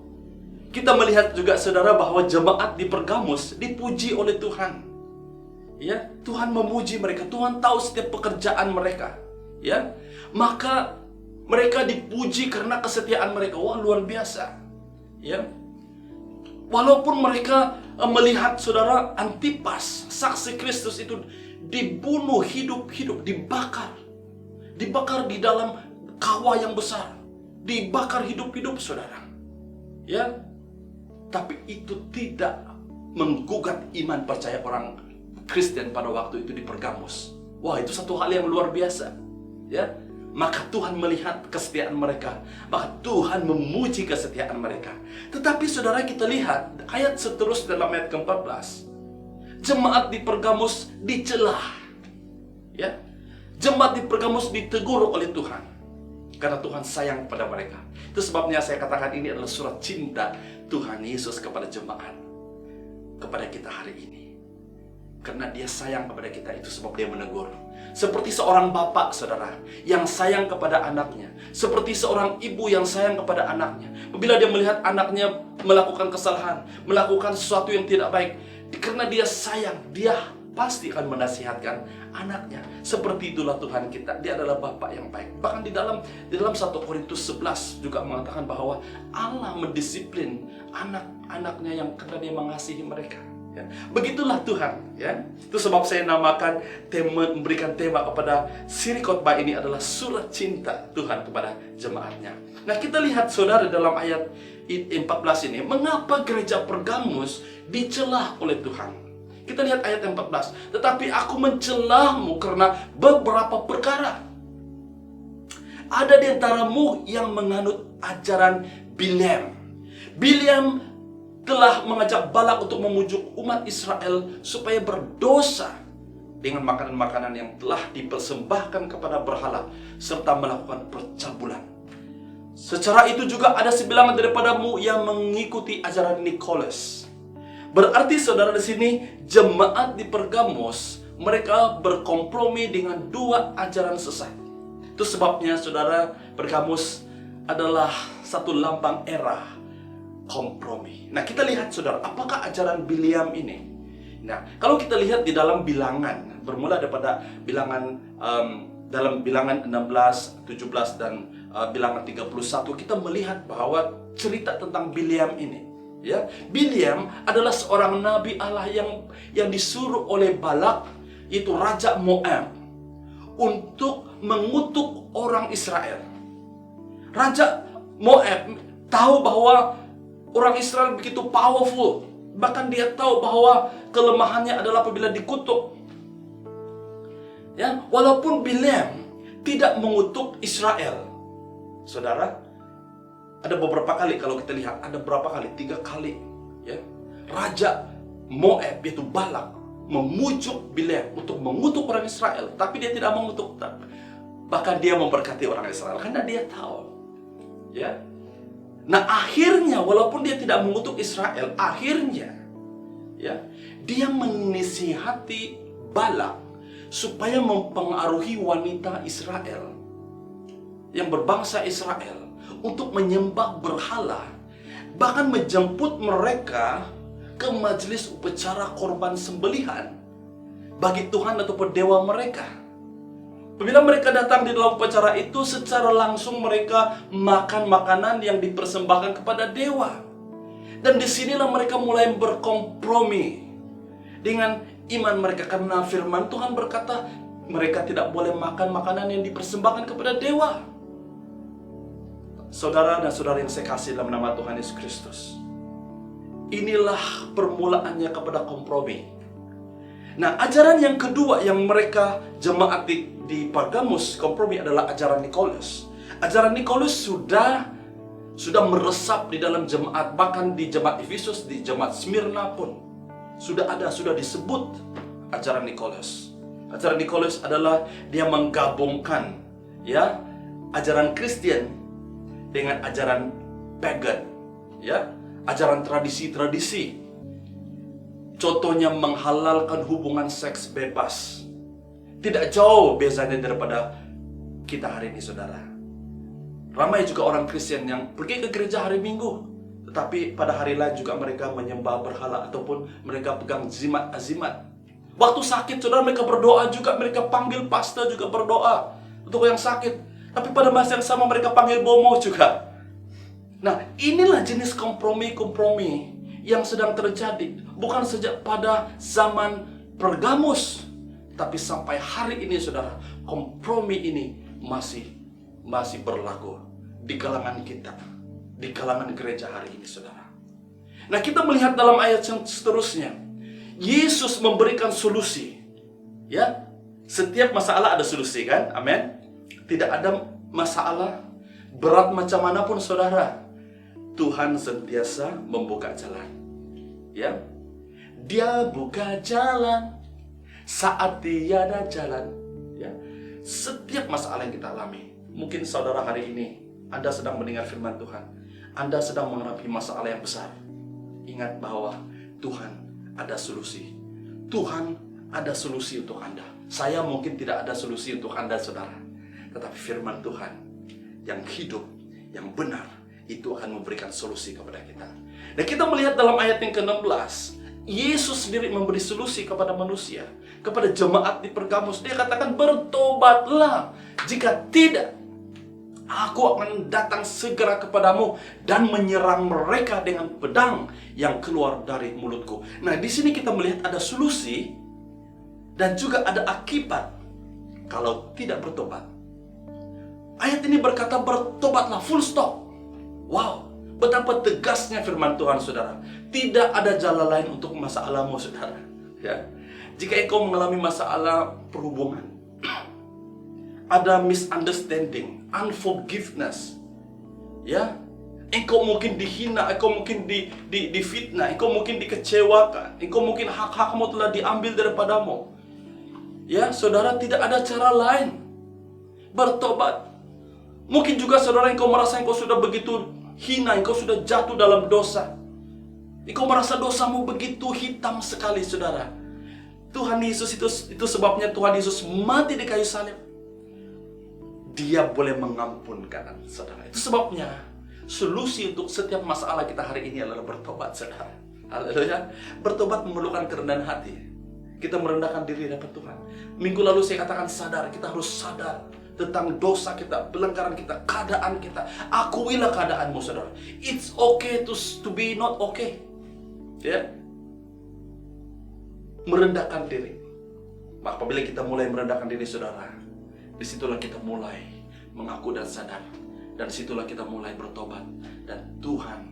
kita melihat juga saudara bahwa jemaat di Pergamus dipuji oleh Tuhan. Ya, Tuhan memuji mereka, Tuhan tahu setiap pekerjaan mereka. Ya, maka mereka dipuji karena kesetiaan mereka. Wah, luar biasa. Ya, walaupun mereka melihat saudara Antipas, saksi Kristus itu dibunuh hidup-hidup, dibakar di dalam kawah yang besar, dibakar hidup-hidup saudara. Ya, tapi itu tidak menggugat iman percaya orang Kristen pada waktu itu di Pergamus. Wah, itu satu hal yang luar biasa. Ya, maka Tuhan melihat kesetiaan mereka, maka Tuhan memuji kesetiaan mereka. Tetapi saudara, kita lihat ayat seterusnya dalam ayat ke-14. Jemaat di Pergamus dicelah. Ya, jemaat di Pergamus ditegur oleh Tuhan karena Tuhan sayang kepada mereka. Itu sebabnya saya katakan ini adalah surat cinta Tuhan Yesus kepada jemaat, kepada kita hari ini. Karena dia sayang kepada kita, itu sebab dia menegur. Seperti seorang bapak, saudara, yang sayang kepada anaknya. Seperti seorang ibu yang sayang kepada anaknya. Apabila dia melihat anaknya melakukan kesalahan, melakukan sesuatu yang tidak baik, karena dia sayang, dia pasti akan menasihatkan anaknya. Seperti itulah Tuhan kita. Dia adalah bapak yang baik. Bahkan di dalam 1 Korintus 11 juga mengatakan bahwa Allah mendisiplin anak-anaknya yang karena dia mengasihi mereka. Ya. Begitulah Tuhan, ya. Itu sebab saya namakan memberikan tema kepada siri khotbah ini adalah surat cinta Tuhan kepada jemaatnya. Nah, kita lihat saudara dalam ayat 14 ini, mengapa gereja Pergamus dicelah oleh Tuhan? Kita lihat ayat 14. Tetapi aku mencelahmu karena beberapa perkara. Ada di antaramu yang menganut ajaran Bileam. Bileam telah mengajak Balak untuk memujuk umat Israel supaya berdosa dengan makanan-makanan yang telah dipersembahkan kepada berhala serta melakukan percabulan. Secara itu juga ada sebilangan daripadamu yang mengikuti ajaran Nikolas. Berarti saudara, di sini jemaat di Pergamos mereka berkompromi dengan dua ajaran sesat. Itu sebabnya saudara, Pergamos adalah satu lambang era kompromi. Nah, kita lihat saudara, apakah ajaran Bileam ini? Nah, kalau kita lihat di dalam bilangan, bermula daripada bilangan dalam bilangan 16, 17 dan bilangan 31, kita melihat bahwa cerita tentang Bileam ini. Ya, Bileam adalah seorang nabi Allah yang disuruh oleh Balak, yaitu raja Moab, untuk mengutuk orang Israel. Raja Moab tahu bahwa orang Israel begitu powerful. Bahkan dia tahu bahwa kelemahannya adalah apabila dikutuk. Ya, walaupun Bileam tidak mengutuk Israel, saudara, ada beberapa kali, kalau kita lihat ada berapa kali, 3 kali, ya, Raja Moab yaitu Balak memujuk Bileam untuk mengutuk orang Israel, tapi dia tidak mengutuk. Bahkan dia memberkati orang Israel karena dia tahu, ya. Nah, akhirnya walaupun dia tidak mengutuk Israel, akhirnya ya, dia menasihati Balak supaya mempengaruhi wanita Israel yang berbangsa Israel untuk menyembah berhala, bahkan menjemput mereka ke majelis upacara korban sembelihan bagi Tuhan ataupun dewa mereka. Apabila mereka datang di dalam upacara itu, secara langsung mereka makan makanan yang dipersembahkan kepada dewa. Dan disinilah mereka mulai berkompromi dengan iman mereka, karena firman Tuhan berkata mereka tidak boleh makan makanan yang dipersembahkan kepada dewa. Saudara dan saudara yang saya kasih dalam nama Tuhan Yesus Kristus, inilah permulaannya kepada kompromi. Nah, ajaran yang kedua yang mereka jemaat di Pergamus kompromi adalah ajaran Nikolaus. Ajaran Nikolaus sudah meresap di dalam jemaat, bahkan di jemaat Efesus, di jemaat Smyrna pun sudah disebut ajaran Nikolaus. Ajaran Nikolaus adalah dia menggabungkan ya ajaran Kristen dengan ajaran pagan, ya, ajaran tradisi-tradisi. Contohnya menghalalkan hubungan seks bebas. Tidak jauh bezanya daripada kita hari ini, saudara. Ramai juga orang Kristen yang pergi ke gereja hari Minggu, tetapi pada hari lain juga mereka menyembah berhala ataupun mereka pegang zimat-azimat. Waktu sakit, saudara, mereka berdoa juga, mereka panggil pastor juga berdoa untuk yang sakit. Tapi pada masa yang sama mereka panggil bomo juga. Nah, inilah jenis kompromi-kompromi yang sedang terjadi. Bukan sejak pada zaman Pergamus, tapi sampai hari ini, saudara, kompromi ini masih berlaku di kalangan kita, di kalangan gereja hari ini, saudara. Nah, kita melihat dalam ayat yang seterusnya, Yesus memberikan solusi. Ya, setiap masalah ada solusi, kan? Amin. Tidak ada masalah berat macam manapun, saudara, Tuhan sentiasa membuka jalan. Ya, Dia buka jalan saat tiada jalan. Ya, setiap masalah yang kita alami, mungkin saudara hari ini Anda sedang mendengar firman Tuhan, Anda sedang menghadapi masalah yang besar. Ingat bahwa Tuhan ada solusi. Tuhan ada solusi untuk Anda. Saya mungkin tidak ada solusi untuk Anda, saudara, tetapi firman Tuhan yang hidup, yang benar, itu akan memberikan solusi kepada kita. Dan kita melihat dalam ayat yang ke-16, Yesus sendiri memberi solusi kepada manusia, kepada jemaat di Pergamus. Dia katakan, bertobatlah, jika tidak, aku akan datang segera kepadamu dan menyerang mereka dengan pedang yang keluar dari mulutku. Nah, di sini kita melihat ada solusi dan juga ada akibat kalau tidak bertobat. Ayat ini berkata bertobatlah, full stop. Wow, betapa tegasnya firman Tuhan, saudara. Tidak ada jalan lain untuk masalahmu, saudara. Ya, jika engkau mengalami masalah perhubungan, ada misunderstanding, unforgiveness, ya, engkau mungkin dihina, engkau mungkin difitnah, engkau mungkin dikecewakan, engkau mungkin hak-hakmu telah diambil daripadamu. Ya, saudara, tidak ada cara lain. Bertobat. Mungkin juga, saudara, engkau merasa engkau sudah begitu hina, engkau sudah jatuh dalam dosa. Engkau merasa dosamu begitu hitam sekali, saudara. Tuhan Yesus itu sebabnya Tuhan Yesus mati di kayu salib. Dia boleh mengampunkan, saudara. Itu sebabnya solusi untuk setiap masalah kita hari ini adalah bertobat, saudara. Haleluya. Bertobat memerlukan kerendahan hati. Kita merendahkan diri hadapan Tuhan. Minggu lalu saya katakan sadar, kita harus sadar tentang dosa kita, pelanggaran kita, keadaan kita. Akuilah keadaanmu, saudara. It's okay to be not okay. Ya, merendahkan diri. Apabila kita mulai merendahkan diri, saudara, disitulah kita mulai mengaku dan sadar. Dan disitulah kita mulai bertobat. Dan Tuhan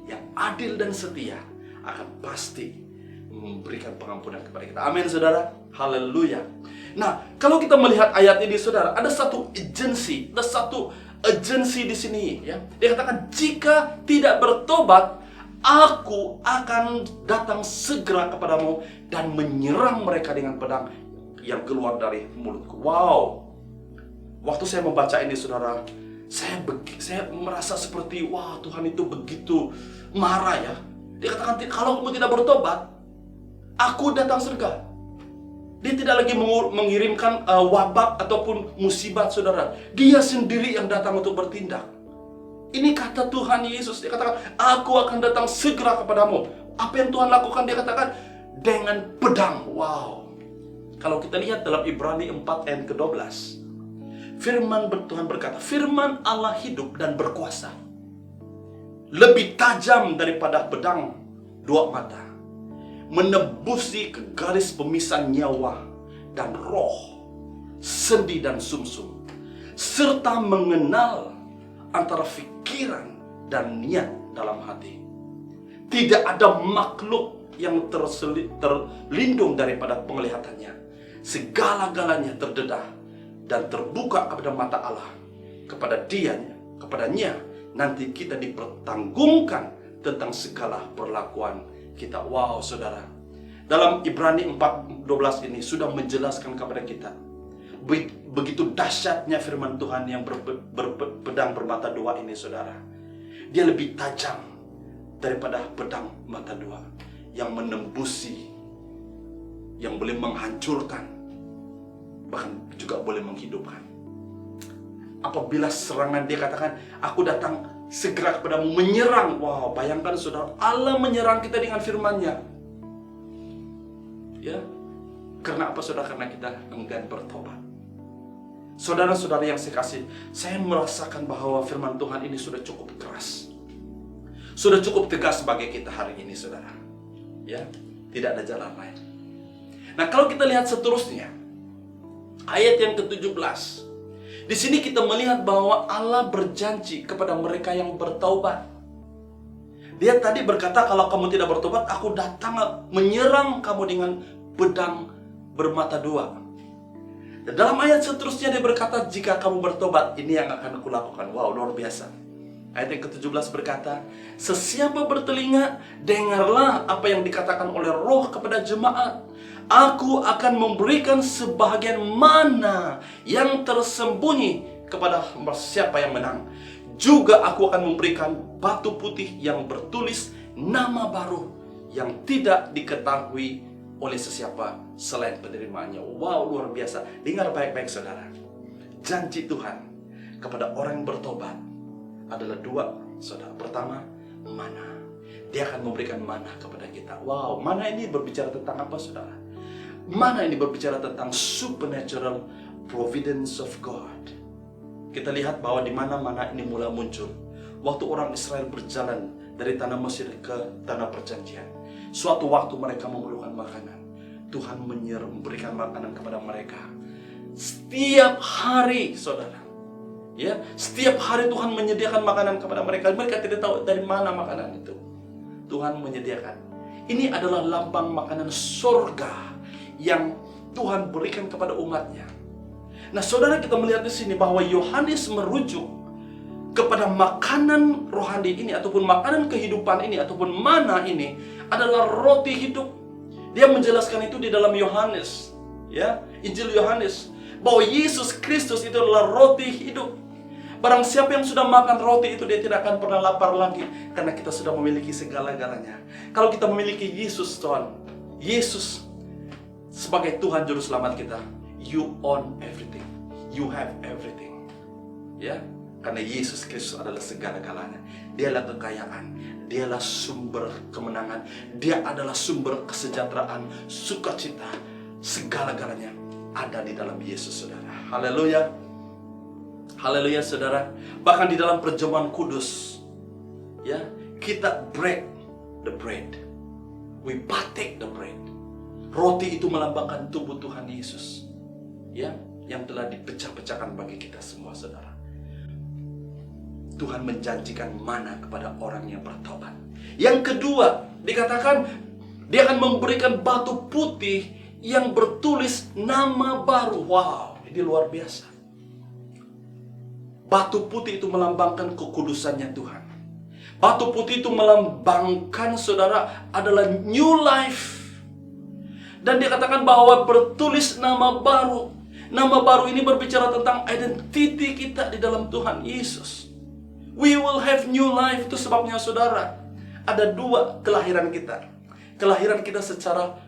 yang adil dan setia akan pasti memberikan pengampunan kepada kita. Amin, saudara. Haleluya. Nah, kalau kita melihat ayat ini, saudara, ada satu agensi di sini, ya. Dia katakan, jika tidak bertobat, aku akan datang segera kepadamu dan menyerang mereka dengan pedang yang keluar dari mulutku. Wow. Waktu saya membaca ini, saudara, saya merasa seperti, wah, Tuhan itu begitu marah, ya. Dia katakan, kalau kamu tidak bertobat, aku datang segera. Dia tidak lagi mengirimkan wabak ataupun musibat, saudara. Dia sendiri yang datang untuk bertindak. Ini kata Tuhan Yesus. Dia katakan, aku akan datang segera kepadamu. Apa yang Tuhan lakukan? Dia katakan, dengan pedang. Wow. Kalau kita lihat dalam Ibrani 4 ayat ke-12, firman Tuhan berkata, firman Allah hidup dan berkuasa, lebih tajam daripada pedang dua mata, menembusi ke garis pemisah nyawa dan roh, sendi dan sumsum, serta mengenal antara pikiran dan niat dalam hati. Tidak ada makhluk yang terlindung daripada penglihatannya. Segala-galanya terdedah dan terbuka kepada mata Allah. Kepadanya nanti kita dipertanggungkan tentang segala perlakuan kita. Wow, saudara. Dalam Ibrani 4:12 ini sudah menjelaskan kepada kita begitu dahsyatnya firman Tuhan yang pedang bermata dua ini, saudara. Dia lebih tajam daripada pedang mata dua yang menembusi, yang boleh menghancurkan, bahkan juga boleh menghidupkan. Apabila serangan dia katakan, aku datang segera kepadamu, menyerang. Wow, bayangkan saudara, Allah menyerang kita dengan firman-Nya. Ya, karena apa saudara? Karena kita enggan bertobat. Saudara-saudara yang saya kasih, saya merasakan bahwa firman Tuhan ini sudah cukup keras, sudah cukup tegas bagi kita hari ini, saudara. Ya, tidak ada jalan lain. Nah, kalau kita lihat seterusnya, ayat yang ke-17. Di sini kita melihat bahwa Allah berjanji kepada mereka yang bertaubat. Dia tadi berkata, kalau kamu tidak bertobat, aku datang menyerang kamu dengan pedang bermata dua. Dan dalam ayat seterusnya dia berkata, jika kamu bertobat, ini yang akan kulakukan. Wow, luar biasa. Ayat yang ke-17 berkata, sesiapa bertelinga, dengarlah apa yang dikatakan oleh Roh kepada jemaat. Aku akan memberikan sebahagian mana yang tersembunyi kepada siapa yang menang. Juga aku akan memberikan batu putih yang bertulis nama baru yang tidak diketahui oleh sesiapa selain penerimaannya. Wow, luar biasa. Dengar baik-baik saudara. Janji Tuhan kepada orang yang bertobat adalah dua, saudara. Pertama, mana. Dia akan memberikan mana kepada kita. Wow, mana ini berbicara tentang apa, saudara? Mana ini berbicara tentang supernatural providence of God. Kita lihat bahwa di mana-mana ini mulai muncul waktu orang Israel berjalan dari tanah Mesir ke tanah perjanjian. Suatu waktu mereka memerlukan makanan, Tuhan memberikan makanan kepada mereka setiap hari, saudara. Ya, setiap hari Tuhan menyediakan makanan kepada mereka. Mereka tidak tahu dari mana makanan itu. Tuhan menyediakan. Ini adalah lambang makanan surga yang Tuhan berikan kepada umatnya. Nah, saudara, kita melihat di sini bahwa Yohanes merujuk kepada makanan rohani ini ataupun makanan kehidupan ini ataupun mana ini adalah roti hidup. Dia menjelaskan itu di dalam Yohanes, ya, Injil Yohanes, bahwa Yesus Kristus itu adalah roti hidup. Barang siapa yang sudah makan roti itu, dia tidak akan pernah lapar lagi, karena kita sudah memiliki segala-galanya. Kalau kita memiliki Yesus, Tuhan, Yesus sebagai Tuhan Juru Selamat kita, you own everything, you have everything, ya. Karena Yesus Kristus adalah segala-galanya. Dialah kekayaan, dialah sumber kemenangan, dia adalah sumber kesejahteraan, sukacita, segala-galanya ada di dalam Yesus, saudara. Haleluya. Haleluya, saudara. Bahkan di dalam perjamuan kudus, ya, kita break the bread. We partake the bread. Roti itu melambangkan tubuh Tuhan Yesus, ya, yang telah dipecah-pecahkan bagi kita semua, saudara. Tuhan menjanjikan mana kepada orang yang bertobat. Yang kedua, dikatakan dia akan memberikan batu putih yang bertulis nama baru. Wow, ini luar biasa. Batu putih itu melambangkan kekudusannya Tuhan. Batu putih itu melambangkan, saudara, adalah new life. Dan dikatakan bahwa bertulis nama baru. Nama baru ini berbicara tentang identiti kita di dalam Tuhan Yesus. We will have new life. Itu sebabnya, saudara, ada dua kelahiran kita. Kelahiran kita secara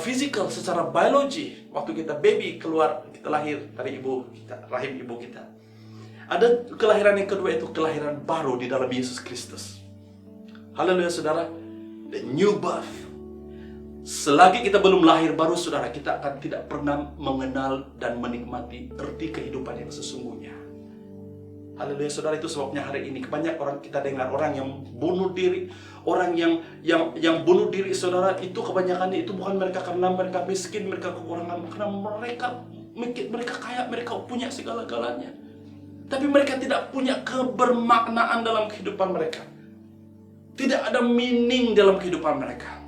fisikal, secara biologi. Waktu kita baby keluar, kita lahir dari ibu kita, rahim ibu kita. Ada kelahiran yang kedua, itu kelahiran baru di dalam Yesus Kristus. Haleluya, saudara. The new birth. Selagi kita belum lahir baru, saudara, kita akan tidak pernah mengenal dan menikmati arti kehidupan yang sesungguhnya. Haleluya, saudara. Itu sebabnya hari ini banyak orang kita dengar orang yang bunuh diri, orang yang bunuh diri, saudara, itu kebanyakan itu bukan mereka karena mereka miskin, mereka kekurangan, karena mereka kaya, mereka punya segala-galanya, tapi mereka tidak punya kebermaknaan dalam kehidupan mereka. Tidak ada meaning dalam kehidupan mereka.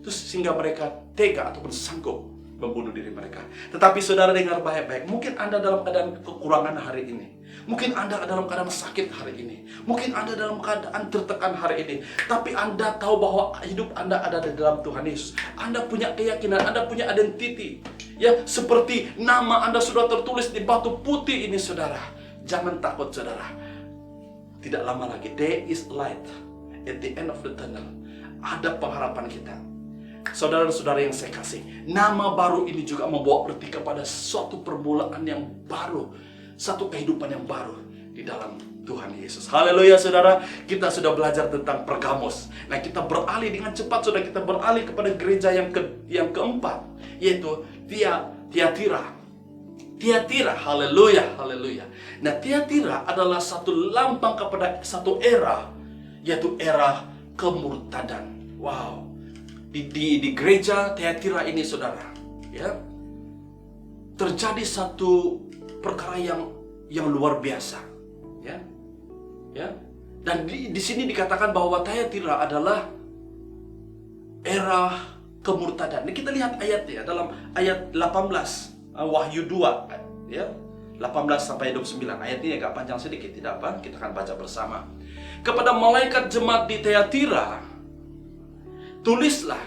Itu sehingga mereka tega ataupun sanggup membunuh diri mereka. Tetapi saudara dengar baik-baik. Mungkin Anda dalam keadaan kekurangan hari ini. Mungkin Anda dalam keadaan sakit hari ini. Mungkin Anda dalam keadaan tertekan hari ini. Tapi Anda tahu bahwa hidup Anda ada di dalam Tuhan Yesus. Anda punya keyakinan, Anda punya identity. Ya, seperti nama Anda sudah tertulis di batu putih ini, saudara. Jangan takut, saudara. Tidak lama lagi, there is light at the end of the tunnel. Ada pengharapan kita. Saudara dan saudara yang saya kasih, nama baru ini juga membawa berarti kepada suatu permulaan yang baru, satu kehidupan yang baru di dalam Tuhan Yesus. Haleluya, saudara. Kita sudah belajar tentang Pergamos. Nah, kita beralih dengan cepat, saudara. Kita beralih kepada gereja yang keempat, yaitu Tiatira. Tiatira, haleluya, haleluya. Nah, Tiatira adalah satu lambang kepada satu era, yaitu era kemurtadan. Wow. Di gereja Tiatira ini, saudara, ya, terjadi satu perkara yang luar biasa, ya. Dan di sini dikatakan bahwa Tiatira adalah era kemurtadan. Ini kita lihat ayatnya dalam ayat 18 Wahyu 2, ya, 18 sampai 29. Ayat ini agak panjang sedikit, tidak apa? Kita akan baca bersama. Kepada malaikat jemaat di Tiatira, tulislah,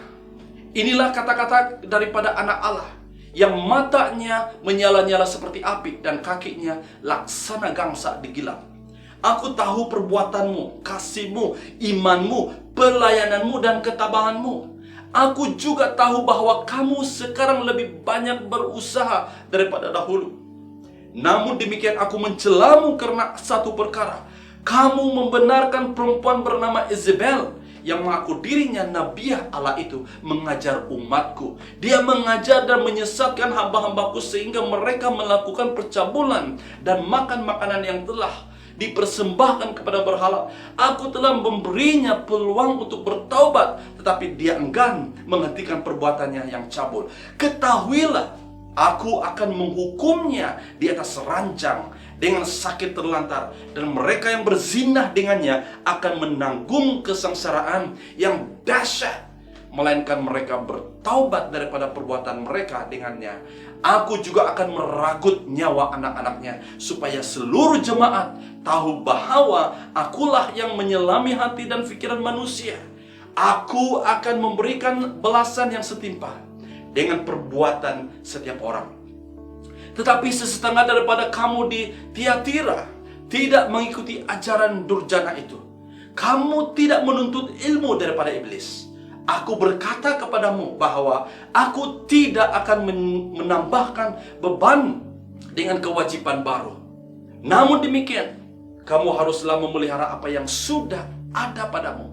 inilah kata-kata daripada anak Allah, yang matanya menyala-nyala seperti api dan kakinya laksana gangsa di gilap. Aku tahu perbuatanmu, kasihmu, imanmu, pelayananmu, dan ketabahanmu. Aku juga tahu bahwa kamu sekarang lebih banyak berusaha daripada dahulu. Namun demikian aku mencelamu karena satu perkara. Kamu membenarkan perempuan bernama Isabel yang mengaku dirinya nabiah Allah itu mengajar umatku. Dia mengajar dan menyesatkan hamba-hambaku sehingga mereka melakukan percabulan dan makan makanan yang telah dipersembahkan kepada berhala. Aku telah memberinya peluang untuk bertaubat, tetapi dia enggan menghentikan perbuatannya yang cabul. Ketahuilah, aku akan menghukumnya di atas ranjang dengan sakit terlantar, dan mereka yang berzinah dengannya akan menanggung kesengsaraan yang dahsyat, melainkan mereka bertaubat daripada perbuatan mereka dengannya. Aku juga akan meragut nyawa anak-anaknya, supaya seluruh jemaat tahu bahwa akulah yang menyelami hati dan pikiran manusia. Aku akan memberikan balasan yang setimpal dengan perbuatan setiap orang. Tetapi sesetengah daripada kamu di Tiatira tidak mengikuti ajaran durjana itu. Kamu tidak menuntut ilmu daripada iblis. Aku berkata kepadamu bahwa aku tidak akan menambahkan beban dengan kewajiban baru. Namun demikian, kamu haruslah memelihara apa yang sudah ada padamu,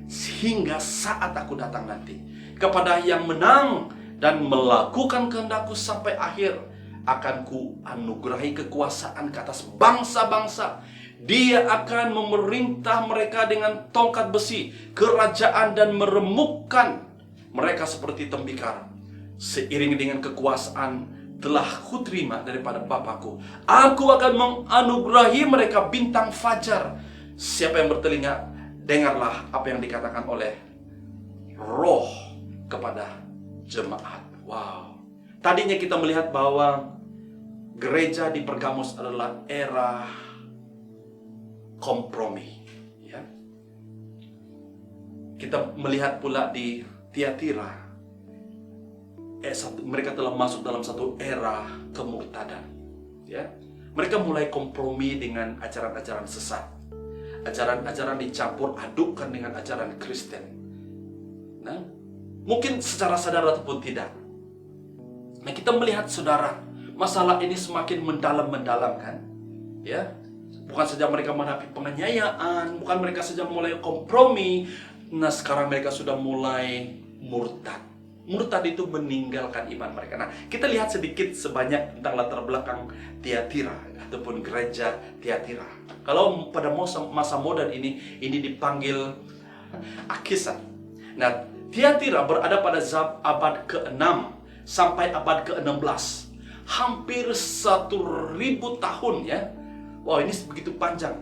sehingga saat aku datang nanti. Kepada yang menang dan melakukan kehendakku sampai akhir, akan ku anugerahi kekuasaan ke atas bangsa-bangsa. Dia akan memerintah mereka dengan tongkat besi, kerajaan, dan meremukkan mereka seperti tembikar. Seiring dengan kekuasaan telah kuterima daripada Bapakku, aku akan menganugerahi mereka bintang fajar. Siapa yang bertelinga, dengarlah apa yang dikatakan oleh Roh kepada jemaat. Wow. Tadinya kita melihat bahwa gereja di Pergamos adalah era kompromi, ya. Kita melihat pula di Tiatira, mereka telah masuk dalam satu era kemurtadan, ya. Mereka mulai kompromi dengan ajaran-ajaran sesat, ajaran-ajaran dicampur adukkan dengan ajaran Kristen. Nah, mungkin secara sadar ataupun tidak. Nah, kita melihat, saudara, masalah ini semakin mendalam kan, ya. Bukan saja mereka menghadapi penganiayaan, bukan mereka saja mulai kompromi. Nah, sekarang mereka sudah mulai murtad. Murtad itu meninggalkan iman mereka. Nah, kita lihat sedikit sebanyak tentang latar belakang Tiatira ataupun gereja Tiatira. Kalau pada masa modern ini dipanggil Akisan. Nah, Tiatira berada pada abad ke-6 sampai abad ke-16. Hampir 1000 tahun, ya. Wow, ini begitu panjang.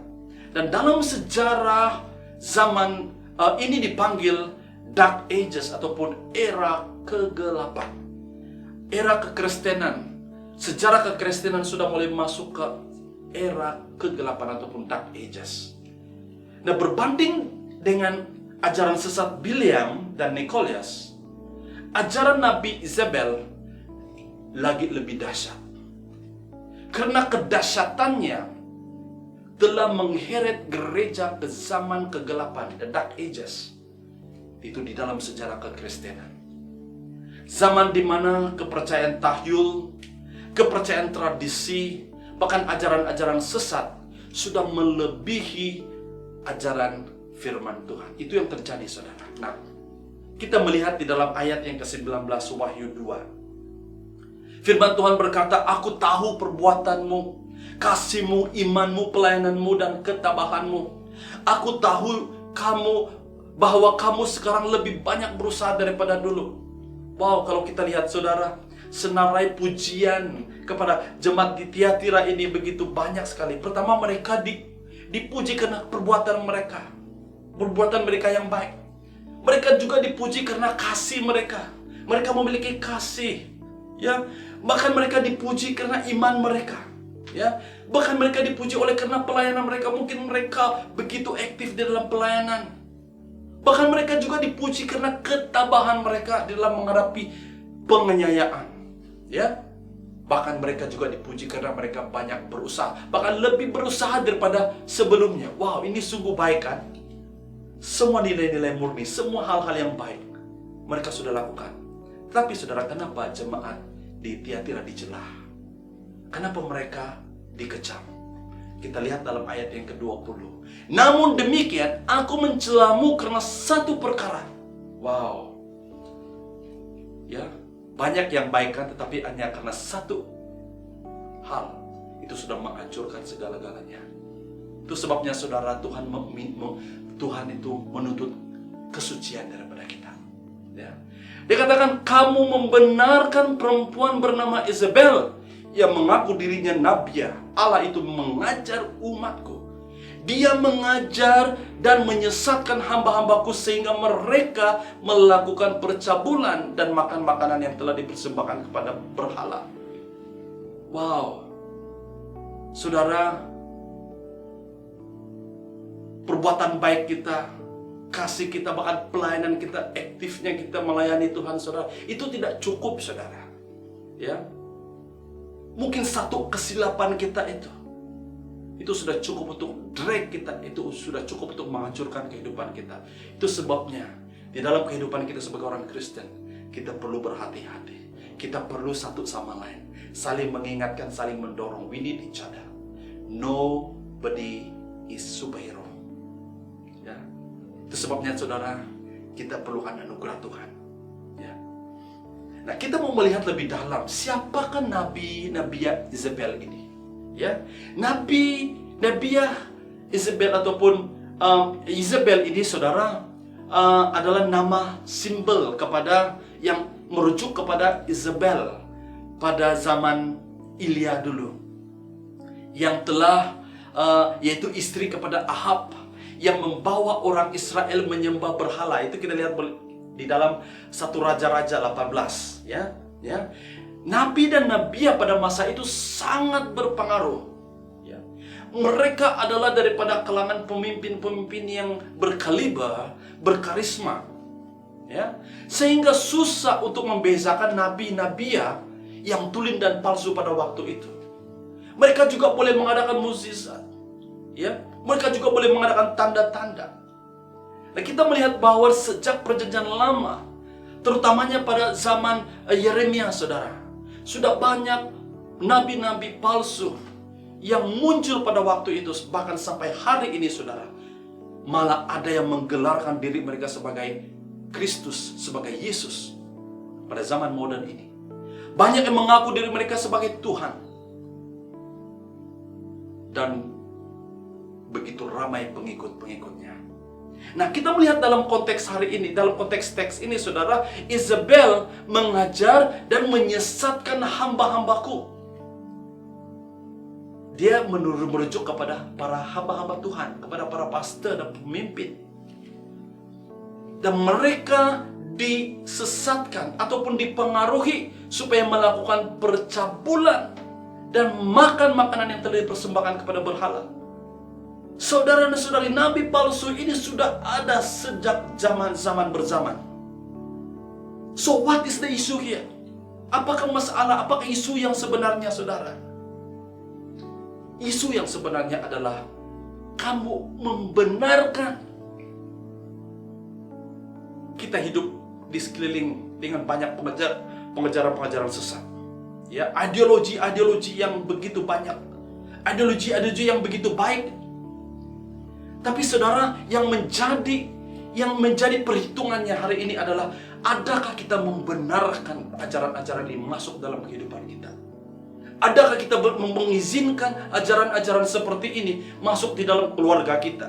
Dan dalam sejarah zaman ini dipanggil Dark Ages ataupun era kegelapan. Era kekristenan. Sejarah kekristenan sudah mulai masuk ke era kegelapan ataupun Dark Ages. Nah, berbanding dengan ajaran sesat Biliam dan Nikolaus, ajaran Nabi Isabel lagi lebih dahsyat. Karena kedahsyatannya telah mengheret gereja ke zaman kegelapan, the Dark Ages. Itu di dalam sejarah kekristenan. Zaman di mana kepercayaan tahyul, kepercayaan tradisi, bahkan ajaran-ajaran sesat sudah melebihi ajaran firman Tuhan. Itu yang terjadi, saudara. Nah, kita melihat di dalam ayat yang ke-19 Wahyu 2. Firman Tuhan berkata, "Aku tahu perbuatanmu, kasihmu, imanmu, pelayananmu, dan ketabahanmu. Aku tahu bahwa kamu sekarang lebih banyak berusaha daripada dulu." Wow, kalau kita lihat, saudara, senarai pujian kepada jemaat di Tiatira ini begitu banyak sekali. Pertama, mereka dipuji karena perbuatan mereka yang baik. Mereka juga dipuji karena kasih mereka. Mereka memiliki kasih, ya. Bahkan mereka dipuji karena iman mereka, ya. Bahkan mereka dipuji oleh karena pelayanan mereka. Mungkin mereka begitu aktif di dalam pelayanan. Bahkan mereka juga dipuji karena ketabahan mereka di dalam menghadapi penganiayaan, ya. Bahkan mereka juga dipuji karena mereka banyak berusaha, bahkan lebih berusaha daripada sebelumnya. Wow, ini sungguh baik, kan? Semua nilai-nilai murni, semua hal-hal yang baik mereka sudah lakukan. Tapi saudara, kenapa jemaat di Tiatira dicelah? Kenapa mereka dikecam? Kita lihat dalam ayat yang ke-20. "Namun demikian, aku mencelamu karena satu perkara." Wow. Ya, banyak yang baik, kan, tetapi hanya karena satu hal itu sudah menghancurkan segala-galanya. Itu sebabnya, saudara, Tuhan itu menuntut kesucian daripada kita. Ya. Dia katakan, "Kamu membenarkan perempuan bernama Isabel yang mengaku dirinya nabiah. Allah itu mengajar umatku. Dia mengajar dan menyesatkan hamba-hambaku sehingga mereka melakukan percabulan dan makan makanan yang telah dipersembahkan kepada berhala." Wow. Saudara, perbuatan baik kita, kasih kita, bahkan pelayanan kita, aktifnya kita melayani Tuhan, saudara, itu tidak cukup, saudara. Ya. Mungkin satu kesilapan kita itu sudah cukup untuk drag kita, itu sudah cukup untuk menghancurkan kehidupan kita. Itu sebabnya di dalam kehidupan kita sebagai orang Kristen, kita perlu berhati-hati. Kita perlu satu sama lain, saling mengingatkan, saling mendorong. We need each other. Nobody is superhero. Ya. Itu sebabnya, saudara, kita perlukan anugerah Tuhan. Ya. Nah, kita mau melihat lebih dalam, siapakah Nabiya Isabel ini? Ya, Nabiya Isabel ataupun Isabel ini, saudara, adalah nama simbol kepada yang merujuk kepada Isabel pada zaman Ilya dulu, yang telah yaitu istri kepada Ahab, yang membawa orang Israel menyembah berhala. Itu kita lihat di dalam 1 Raja-Raja 18, ya. Nabi dan nabiya pada masa itu sangat berpengaruh, ya. Mereka adalah daripada kalangan pemimpin-pemimpin yang berkaliber, berkarisma, ya. Sehingga susah untuk membezakan nabi-nabiya yang tulen dan palsu pada waktu itu. Mereka juga boleh mengadakan mukjizat, ya. Mereka juga boleh mengadakan tanda-tanda. Nah, kita melihat bahwa sejak perjanjian lama, terutamanya pada zaman Yeremia, saudara, sudah banyak nabi-nabi palsu yang muncul pada waktu itu. Bahkan sampai hari ini, saudara, malah ada yang menggelarkan diri mereka sebagai Kristus, sebagai Yesus pada zaman modern ini. Banyak yang mengaku diri mereka sebagai Tuhan. Dan begitu ramai pengikut-pengikutnya. Nah, kita melihat dalam konteks hari ini, dalam konteks teks ini, saudara, Isabel mengajar dan menyesatkan hamba-hambaku. Dia merujuk kepada para hamba-hamba Tuhan, kepada para pastor dan pemimpin. dan mereka disesatkan ataupun dipengaruhi supaya melakukan percabulan dan makan makanan yang telah dipersembahkan kepada berhala. Saudara dan saudari, nabi palsu ini sudah ada sejak zaman berzaman. So what is the issue here? Apakah masalah, apakah isu yang sebenarnya, saudara? Isu yang sebenarnya adalah kamu membenarkan kita hidup di sekeliling dengan banyak pengajaran-pengajaran sesat. Ya, ideologi yang begitu banyak. Ideologi yang begitu baik. Tapi saudara, yang menjadi perhitungannya hari ini adalah, adakah kita membenarkan ajaran-ajaran ini masuk dalam kehidupan kita? Adakah kita mengizinkan ajaran-ajaran seperti ini masuk di dalam keluarga kita,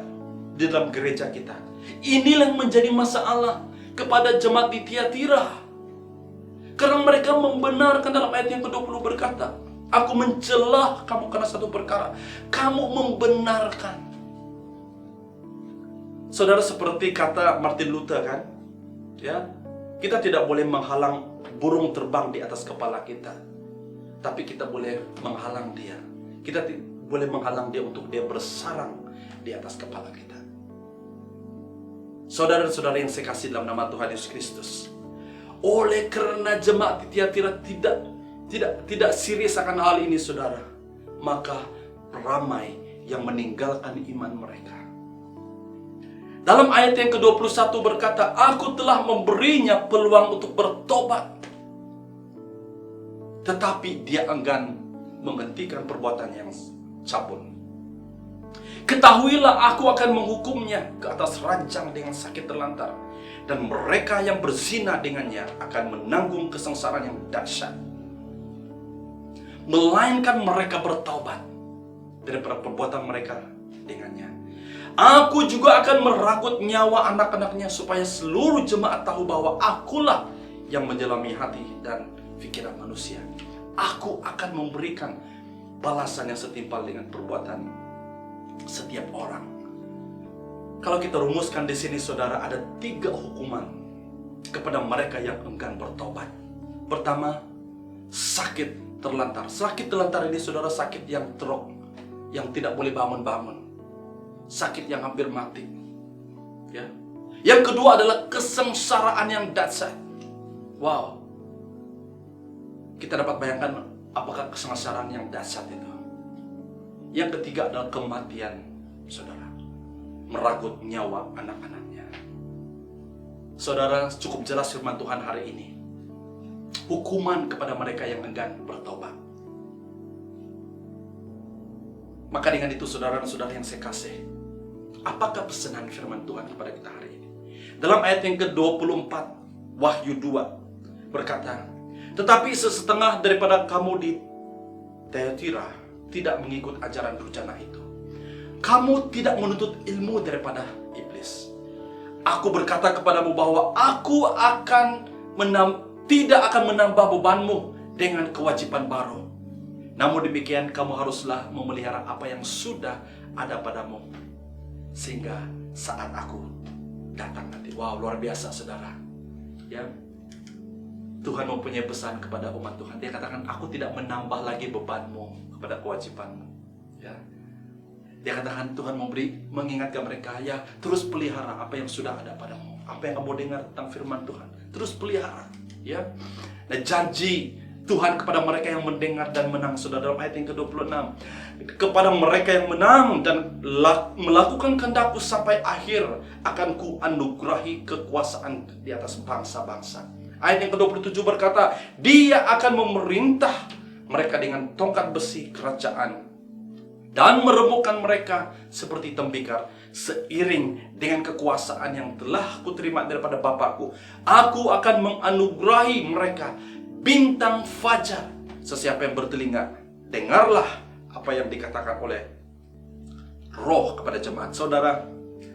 di dalam gereja kita? Inilah yang menjadi masalah kepada jemaat di Tiatira. Karena mereka membenarkan, dalam ayat yang ke-20 berkata, aku mencelah kamu karena satu perkara, kamu membenarkan. Saudara, seperti kata Martin Luther kan, ya, kita tidak boleh menghalang burung terbang di atas kepala kita, tapi kita boleh menghalang dia. Kita boleh menghalang dia untuk dia bersarang di atas kepala kita. Saudara dan saudara yang saya kasih dalam nama Tuhan Yesus Kristus, oleh karena jemaat di Tiatira tidak serius akan hal ini, saudara, maka ramai yang meninggalkan iman mereka. Dalam ayat yang ke-21 berkata, aku telah memberinya peluang untuk bertobat, tetapi dia enggan menghentikan perbuatan yang cabul. Ketahuilah, aku akan menghukumnya ke atas ranjang dengan sakit terlantar, dan mereka yang berzina dengannya akan menanggung kesengsaraan yang dahsyat, melainkan mereka bertaubat daripada perbuatan mereka dengannya. Aku juga akan meragut nyawa anak-anaknya, supaya seluruh jemaat tahu bahwa akulah yang menyelami hati dan pikiran manusia. Aku akan memberikan balasan yang setimpal dengan perbuatan setiap orang. Kalau kita rumuskan di sini, saudara, ada 3 hukuman kepada mereka yang enggan bertobat. Pertama, sakit terlantar. Sakit terlantar ini, saudara, sakit yang teruk, yang tidak boleh bangun-bangun, sakit yang hampir mati. Ya. Yang kedua adalah kesengsaraan yang dahsyat. Wow. Kita dapat bayangkan apakah kesengsaraan yang dahsyat itu. Yang ketiga adalah kematian, saudara. Meragut nyawa anak-anaknya. Saudara, cukup jelas firman Tuhan hari ini. Hukuman kepada mereka yang enggan bertobat. Maka dengan itu, saudara dan saudara yang saya kasih, apakah pesanan firman Tuhan kepada kita hari ini? Dalam ayat yang ke-24, Wahyu 2 berkata, tetapi sesetengah daripada kamu di Tiatira tidak mengikut ajaran durjana itu. Kamu tidak menuntut ilmu daripada iblis. Aku berkata kepadamu bahwa aku tidak akan menambah bebanmu dengan kewajiban baru. Namun demikian, kamu haruslah memelihara apa yang sudah ada padamu, sehingga saat aku datang nanti. Wow, luar biasa, saudara. Ya, Tuhan mempunyai pesan kepada umat Tuhan. Dia katakan, aku tidak menambah lagi bebanmu kepada kewajibanmu. Ya, dia katakan, Tuhan mengingatkan mereka, ya, terus pelihara apa yang sudah ada padamu. Apa yang kamu dengar tentang firman Tuhan, terus pelihara. Ya, dan janji Tuhan kepada mereka yang mendengar dan menang, saudara, dalam ayat yang ke-26. Kepada mereka yang menang dan melakukan kehendakku sampai akhir, akan ku anugerahi kekuasaan di atas bangsa-bangsa. Ayat yang ke-27 berkata, dia akan memerintah mereka dengan tongkat besi kerajaan, dan meremukkan mereka seperti tembikar, seiring dengan kekuasaan yang telah kuterima daripada Bapakku. Aku akan menganugerahi mereka bintang fajar. Sesiapa yang bertelinga, dengarlah apa yang dikatakan oleh Roh kepada jemaat. Saudara,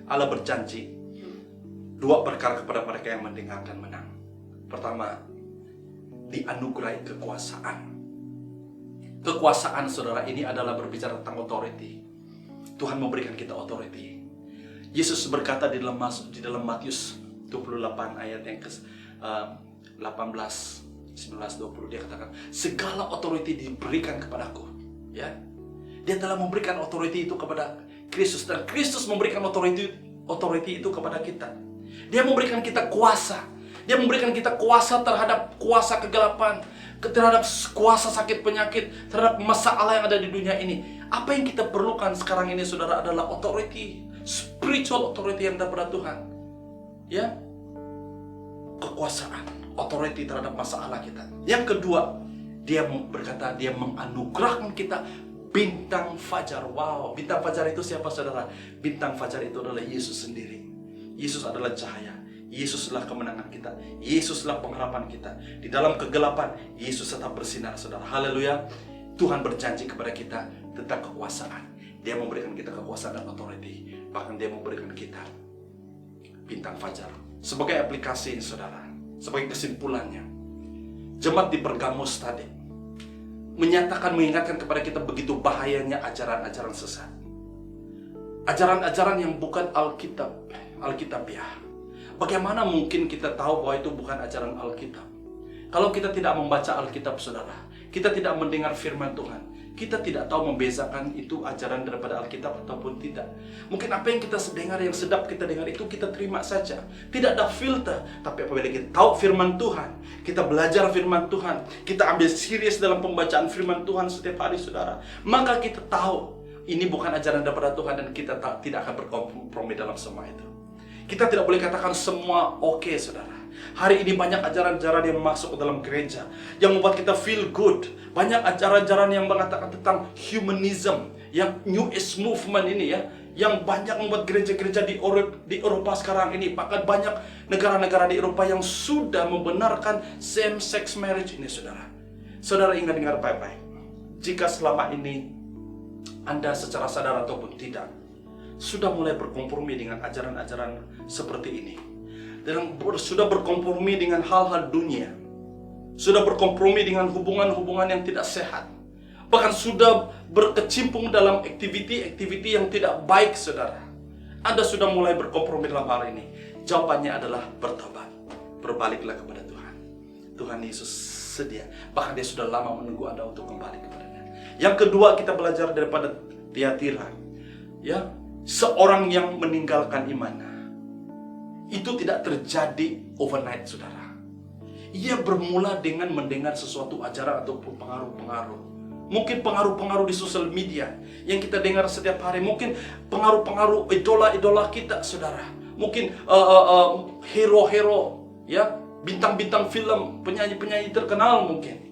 Allah berjanji 2 perkara kepada mereka yang mendengar dan menang. Pertama, dianugerahi kekuasaan. Kekuasaan, saudara, ini adalah berbicara tentang authority. Tuhan memberikan kita authority. Yesus berkata di dalam Matius 28 ayat yang ke 18, 19, 20 dia katakan segala otoriti diberikan kepadaku, ya. Dia telah memberikan otoriti itu kepada Kristus dan Kristus memberikan otoriti itu kepada kita. Dia memberikan kita kuasa. Dia memberikan kita kuasa terhadap kuasa kegelapan, terhadap kuasa sakit penyakit, terhadap masalah yang ada di dunia ini. Apa yang kita perlukan sekarang ini, saudara, adalah otoriti, spiritual authority yang daripada Tuhan, ya, kekuasaan, otoriti terhadap masalah kita. Yang kedua, dia berkata, dia menganugerahkan kita bintang fajar. Wow, bintang fajar itu siapa, saudara? Bintang fajar itu adalah Yesus sendiri. Yesus adalah cahaya. Yesus adalah kemenangan kita. Yesus adalah pengharapan kita. Di dalam kegelapan, Yesus tetap bersinar, saudara. Haleluya. Tuhan berjanji kepada kita tentang kekuasaan. Dia memberikan kita kekuasaan dan otoriti. Bahkan dia memberikan kita bintang fajar. Sebagai aplikasi, saudara, sebagai kesimpulannya, jemaat di Pergamus tadi mengingatkan kepada kita begitu bahayanya ajaran-ajaran sesat. Ajaran-ajaran yang bukan Alkitabiah. Bagaimana mungkin kita tahu bahwa itu bukan ajaran Alkitab? Kalau kita tidak membaca Alkitab, saudara, kita tidak mendengar firman Tuhan, kita tidak tahu membezakan itu ajaran daripada Alkitab ataupun tidak. Mungkin apa yang kita dengar, yang sedap kita dengar itu kita terima saja, tidak ada filter. Tapi apabila kita tahu firman Tuhan, kita belajar firman Tuhan, kita ambil serius dalam pembacaan firman Tuhan setiap hari, saudara, maka kita tahu ini bukan ajaran daripada Tuhan dan kita tidak akan berkompromi dalam semua itu. Kita tidak boleh katakan semua oke, saudara. Hari ini banyak ajaran-ajaran yang masuk ke dalam gereja yang membuat kita feel good. Banyak ajaran-ajaran yang mengatakan tentang humanism, yang New Age movement ini, ya, yang banyak membuat gereja-gereja di Eropa sekarang ini. Bahkan banyak negara-negara di Eropa yang sudah membenarkan same-sex marriage ini, saudara. Saudara ingat-ingat baik-baik. Jika selama ini Anda secara sadar ataupun tidak sudah mulai berkompromi dengan ajaran-ajaran seperti ini, dan sudah berkompromi dengan hal-hal dunia, sudah berkompromi dengan hubungan-hubungan yang tidak sehat, bahkan sudah berkecimpung dalam aktiviti-aktiviti yang tidak baik, saudara, Anda sudah mulai berkompromi dalam hal ini. Jawabannya adalah bertobat, berbaliklah kepada Tuhan. Tuhan Yesus sedia, bahkan dia sudah lama menunggu Anda untuk kembali kepadanya. Yang kedua, kita belajar daripada Tiatira, ya, seorang yang meninggalkan iman itu tidak terjadi overnight, saudara. Ia bermula dengan mendengar sesuatu ajaran ataupun pengaruh-pengaruh. Mungkin pengaruh-pengaruh di sosial media yang kita dengar setiap hari. Mungkin pengaruh-pengaruh idola-idola kita, saudara. Mungkin hero-hero, ya, bintang-bintang film, penyanyi-penyanyi terkenal mungkin.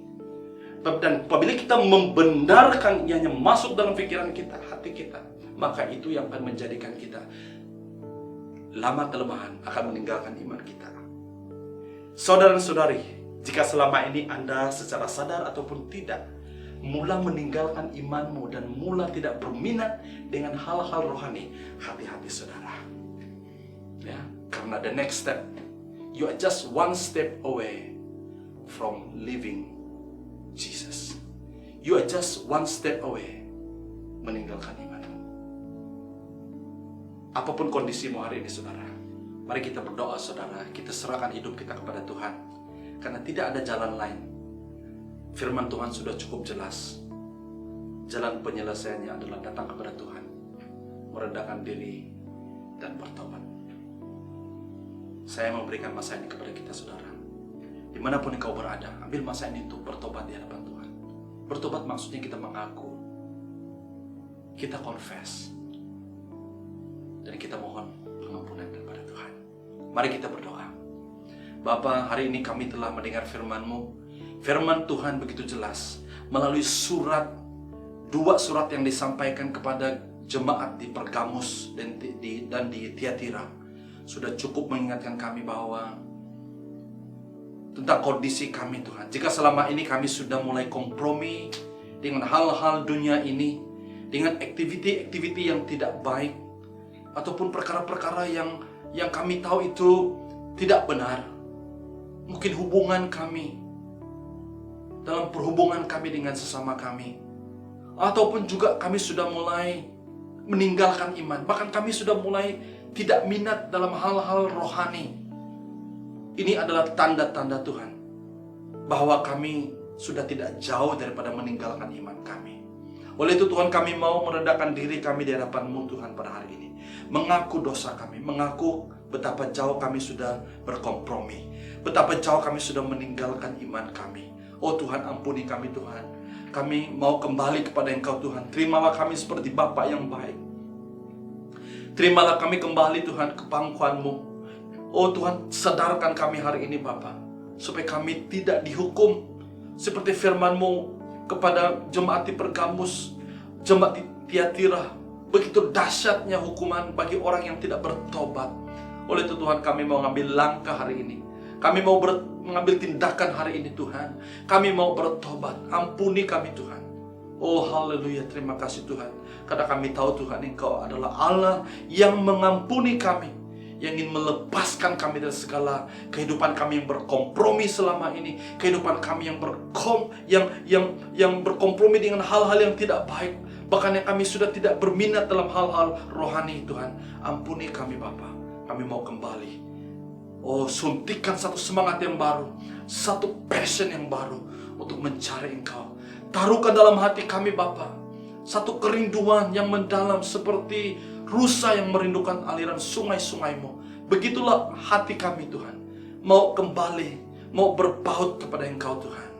Dan apabila kita membenarkan ianya masuk dalam pikiran kita, hati kita, maka itu yang akan menjadikan kita lama kelemahan, akan meninggalkan iman kita. Saudara dan saudari, jika selama ini Anda secara sadar ataupun tidak mula meninggalkan imanmu dan mula tidak berminat dengan hal-hal rohani, hati-hati, saudara, ya, karena the next step, you are just one step away from living Jesus. You are just one step away meninggalkan iman. Apapun kondisimu hari ini, saudara, mari kita berdoa, saudara. Kita serahkan hidup kita kepada Tuhan, karena tidak ada jalan lain. Firman Tuhan sudah cukup jelas. Jalan penyelesaiannya adalah datang kepada Tuhan, merendahkan diri, dan bertobat. Saya memberikan masa ini kepada kita, saudara. Dimanapun engkau berada, ambil masa ini untuk bertobat di hadapan Tuhan. Bertobat maksudnya kita mengaku, kita confess, dan kita mohon pengampunan daripada Tuhan. Mari kita berdoa. Bapa, hari ini kami telah mendengar firman-Mu. Firman Tuhan begitu jelas melalui dua surat yang disampaikan kepada jemaat di Pergamus dan di Tiatira. Sudah cukup mengingatkan kami bahwa tentang kondisi kami, Tuhan. Jika selama ini kami sudah mulai kompromi dengan hal-hal dunia ini, dengan aktiviti-aktiviti yang tidak baik, ataupun perkara-perkara yang kami tahu itu tidak benar. Mungkin hubungan kami, dalam perhubungan kami dengan sesama kami, ataupun juga kami sudah mulai meninggalkan iman. Bahkan kami sudah mulai tidak minat dalam hal-hal rohani. Ini adalah tanda-tanda Tuhan bahwa kami sudah tidak jauh daripada meninggalkan iman kami. Oleh itu Tuhan, kami mau merendahkan diri kami di hadapan-Mu Tuhan pada hari ini. Mengaku dosa kami, mengaku betapa jauh kami sudah berkompromi, betapa jauh kami sudah meninggalkan iman kami. Oh Tuhan, ampuni kami Tuhan. Kami mau kembali kepada Engkau Tuhan. Terimalah kami seperti Bapa yang baik. Terimalah kami kembali Tuhan ke pangkuan-Mu. Oh Tuhan, sadarkan kami hari ini Bapa, supaya kami tidak dihukum seperti firman-Mu kepada jemaat di Pergamus, jemaat di Tiatira. Begitu dahsyatnya hukuman bagi orang yang tidak bertobat. Oleh itu Tuhan, kami mau mengambil langkah hari ini. Kami mau mengambil tindakan hari ini Tuhan. Kami mau bertobat. Ampuni kami Tuhan. Oh haleluya, terima kasih Tuhan. Karena kami tahu Tuhan, Engkau adalah Allah yang mengampuni kami, yang ingin melepaskan kami dari segala kehidupan kami yang berkompromi selama ini, kehidupan kami yang berkompromi dengan hal-hal yang tidak baik, bahkan yang kami sudah tidak berminat dalam hal-hal rohani. Tuhan, ampuni kami Bapa. Kami mau kembali. Oh, suntikan satu semangat yang baru, satu passion yang baru untuk mencari Engkau. Taruhkan dalam hati kami Bapa satu kerinduan yang mendalam seperti rusa yang merindukan aliran sungai-sungai-Mu. Begitulah hati kami Tuhan. Mau kembali, mau berpaut kepada Engkau Tuhan.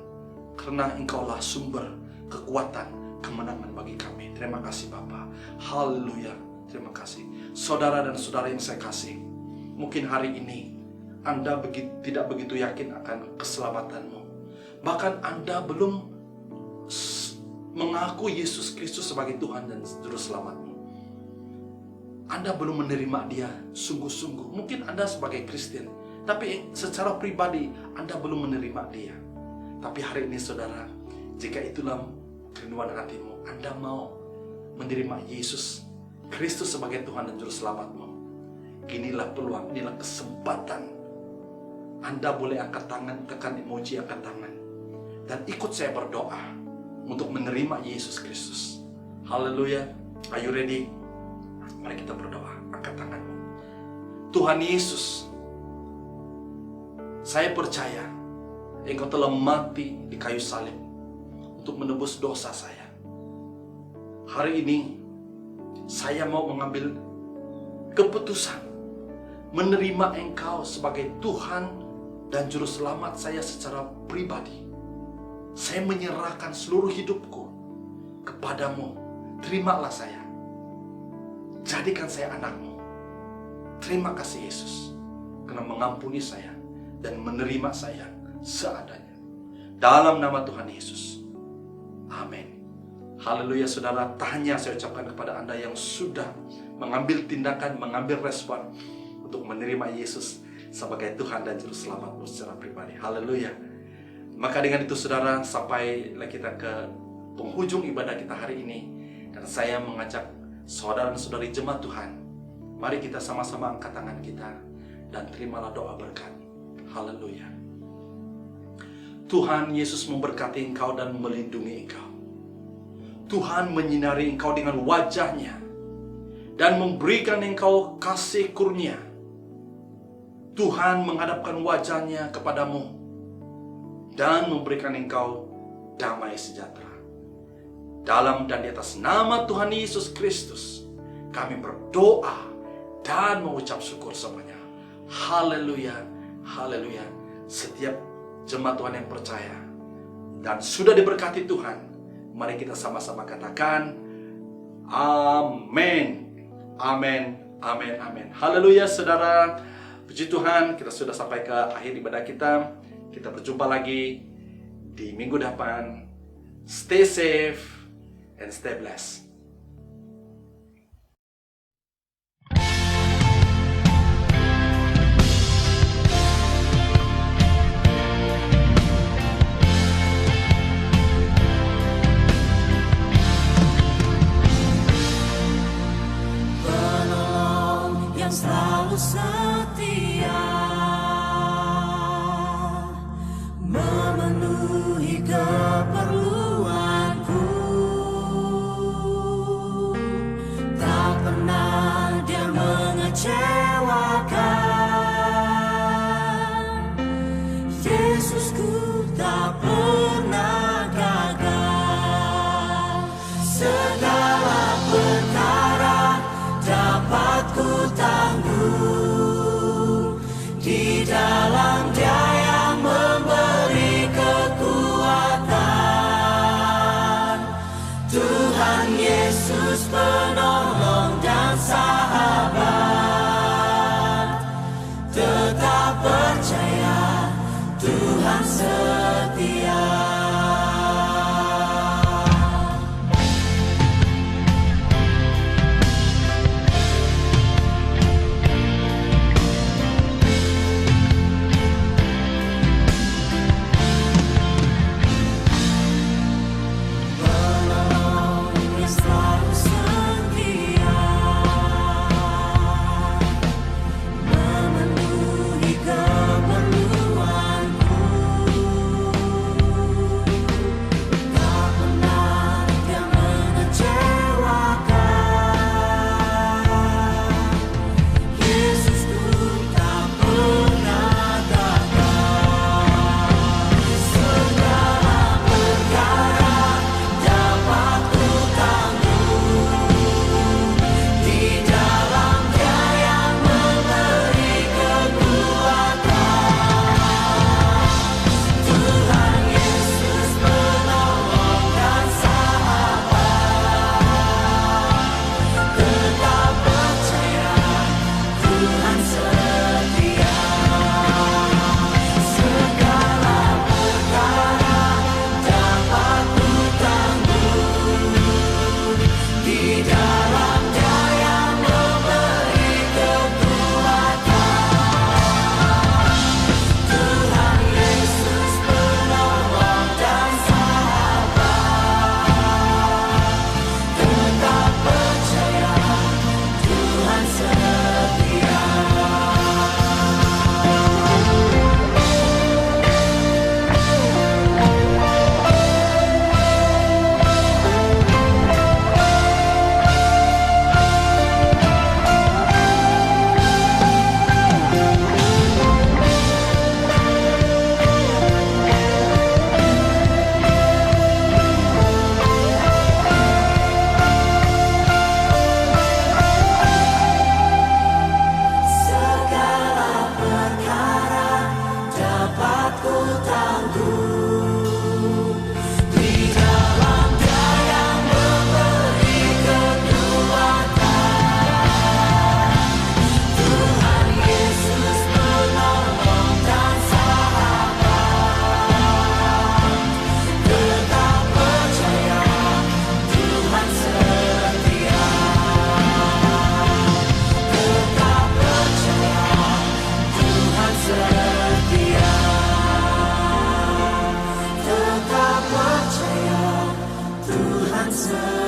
Karena Engkaulah sumber kekuatan, kemenangan bagi kami. Terima kasih Bapa. Haleluya. Terima kasih. Saudara dan saudara yang saya kasih, mungkin hari ini Anda tidak begitu yakin akan keselamatanmu. Bahkan Anda belum mengaku Yesus Kristus sebagai Tuhan dan Juru Selamatmu. Anda belum menerima Dia sungguh-sungguh. Mungkin Anda sebagai Kristen, tapi secara pribadi Anda belum menerima Dia. Tapi hari ini saudara, jika itulah kerinduan hatimu, Anda mau menerima Yesus Kristus sebagai Tuhan dan Juru Selamatmu, inilah peluang, inilah kesempatan. Anda boleh angkat tangan, tekan emoji angkat tangan, dan ikut saya berdoa untuk menerima Yesus Kristus. Haleluya. Are you ready? Mari kita berdoa. Angkat tanganmu. Tuhan Yesus, saya percaya Engkau telah mati di kayu salib untuk menebus dosa saya. Hari ini saya mau mengambil keputusan menerima Engkau sebagai Tuhan dan Juru Selamat saya secara pribadi. Saya menyerahkan seluruh hidupku kepadamu. Terimalah saya. Jadikan saya anak-Mu. Terima kasih Yesus, karena mengampuni saya dan menerima saya seadanya. Dalam nama Tuhan Yesus. Amin. Haleluya saudara. Tanya saya ucapkan kepada Anda yang sudah mengambil tindakan, mengambil respon untuk menerima Yesus sebagai Tuhan dan Juru Selamatmu secara pribadi. Haleluya. Maka dengan itu saudara, sampailah kita ke penghujung ibadah kita hari ini. Dan saya mengajak saudara dan saudari jemaat Tuhan, mari kita sama-sama angkat tangan kita dan terimalah doa berkat. Haleluya. Tuhan Yesus memberkati engkau dan melindungi engkau. Tuhan menyinari engkau dengan wajah-Nya dan memberikan engkau kasih kurnia. Tuhan menghadapkan wajah-Nya kepadamu dan memberikan engkau damai sejahtera. Dalam dan di atas nama Tuhan Yesus Kristus, kami berdoa dan mengucap syukur semuanya. Haleluya, haleluya. Setiap jemaat Tuhan yang percaya dan sudah diberkati Tuhan, mari kita sama-sama katakan amin, amin, amin, amin. Haleluya saudara. Puji Tuhan, kita sudah sampai ke akhir ibadah kita. Kita berjumpa lagi di minggu depan. Stay safe and stay blessed. Penolong yang selalu setia, memenuhi keperluanku. setia.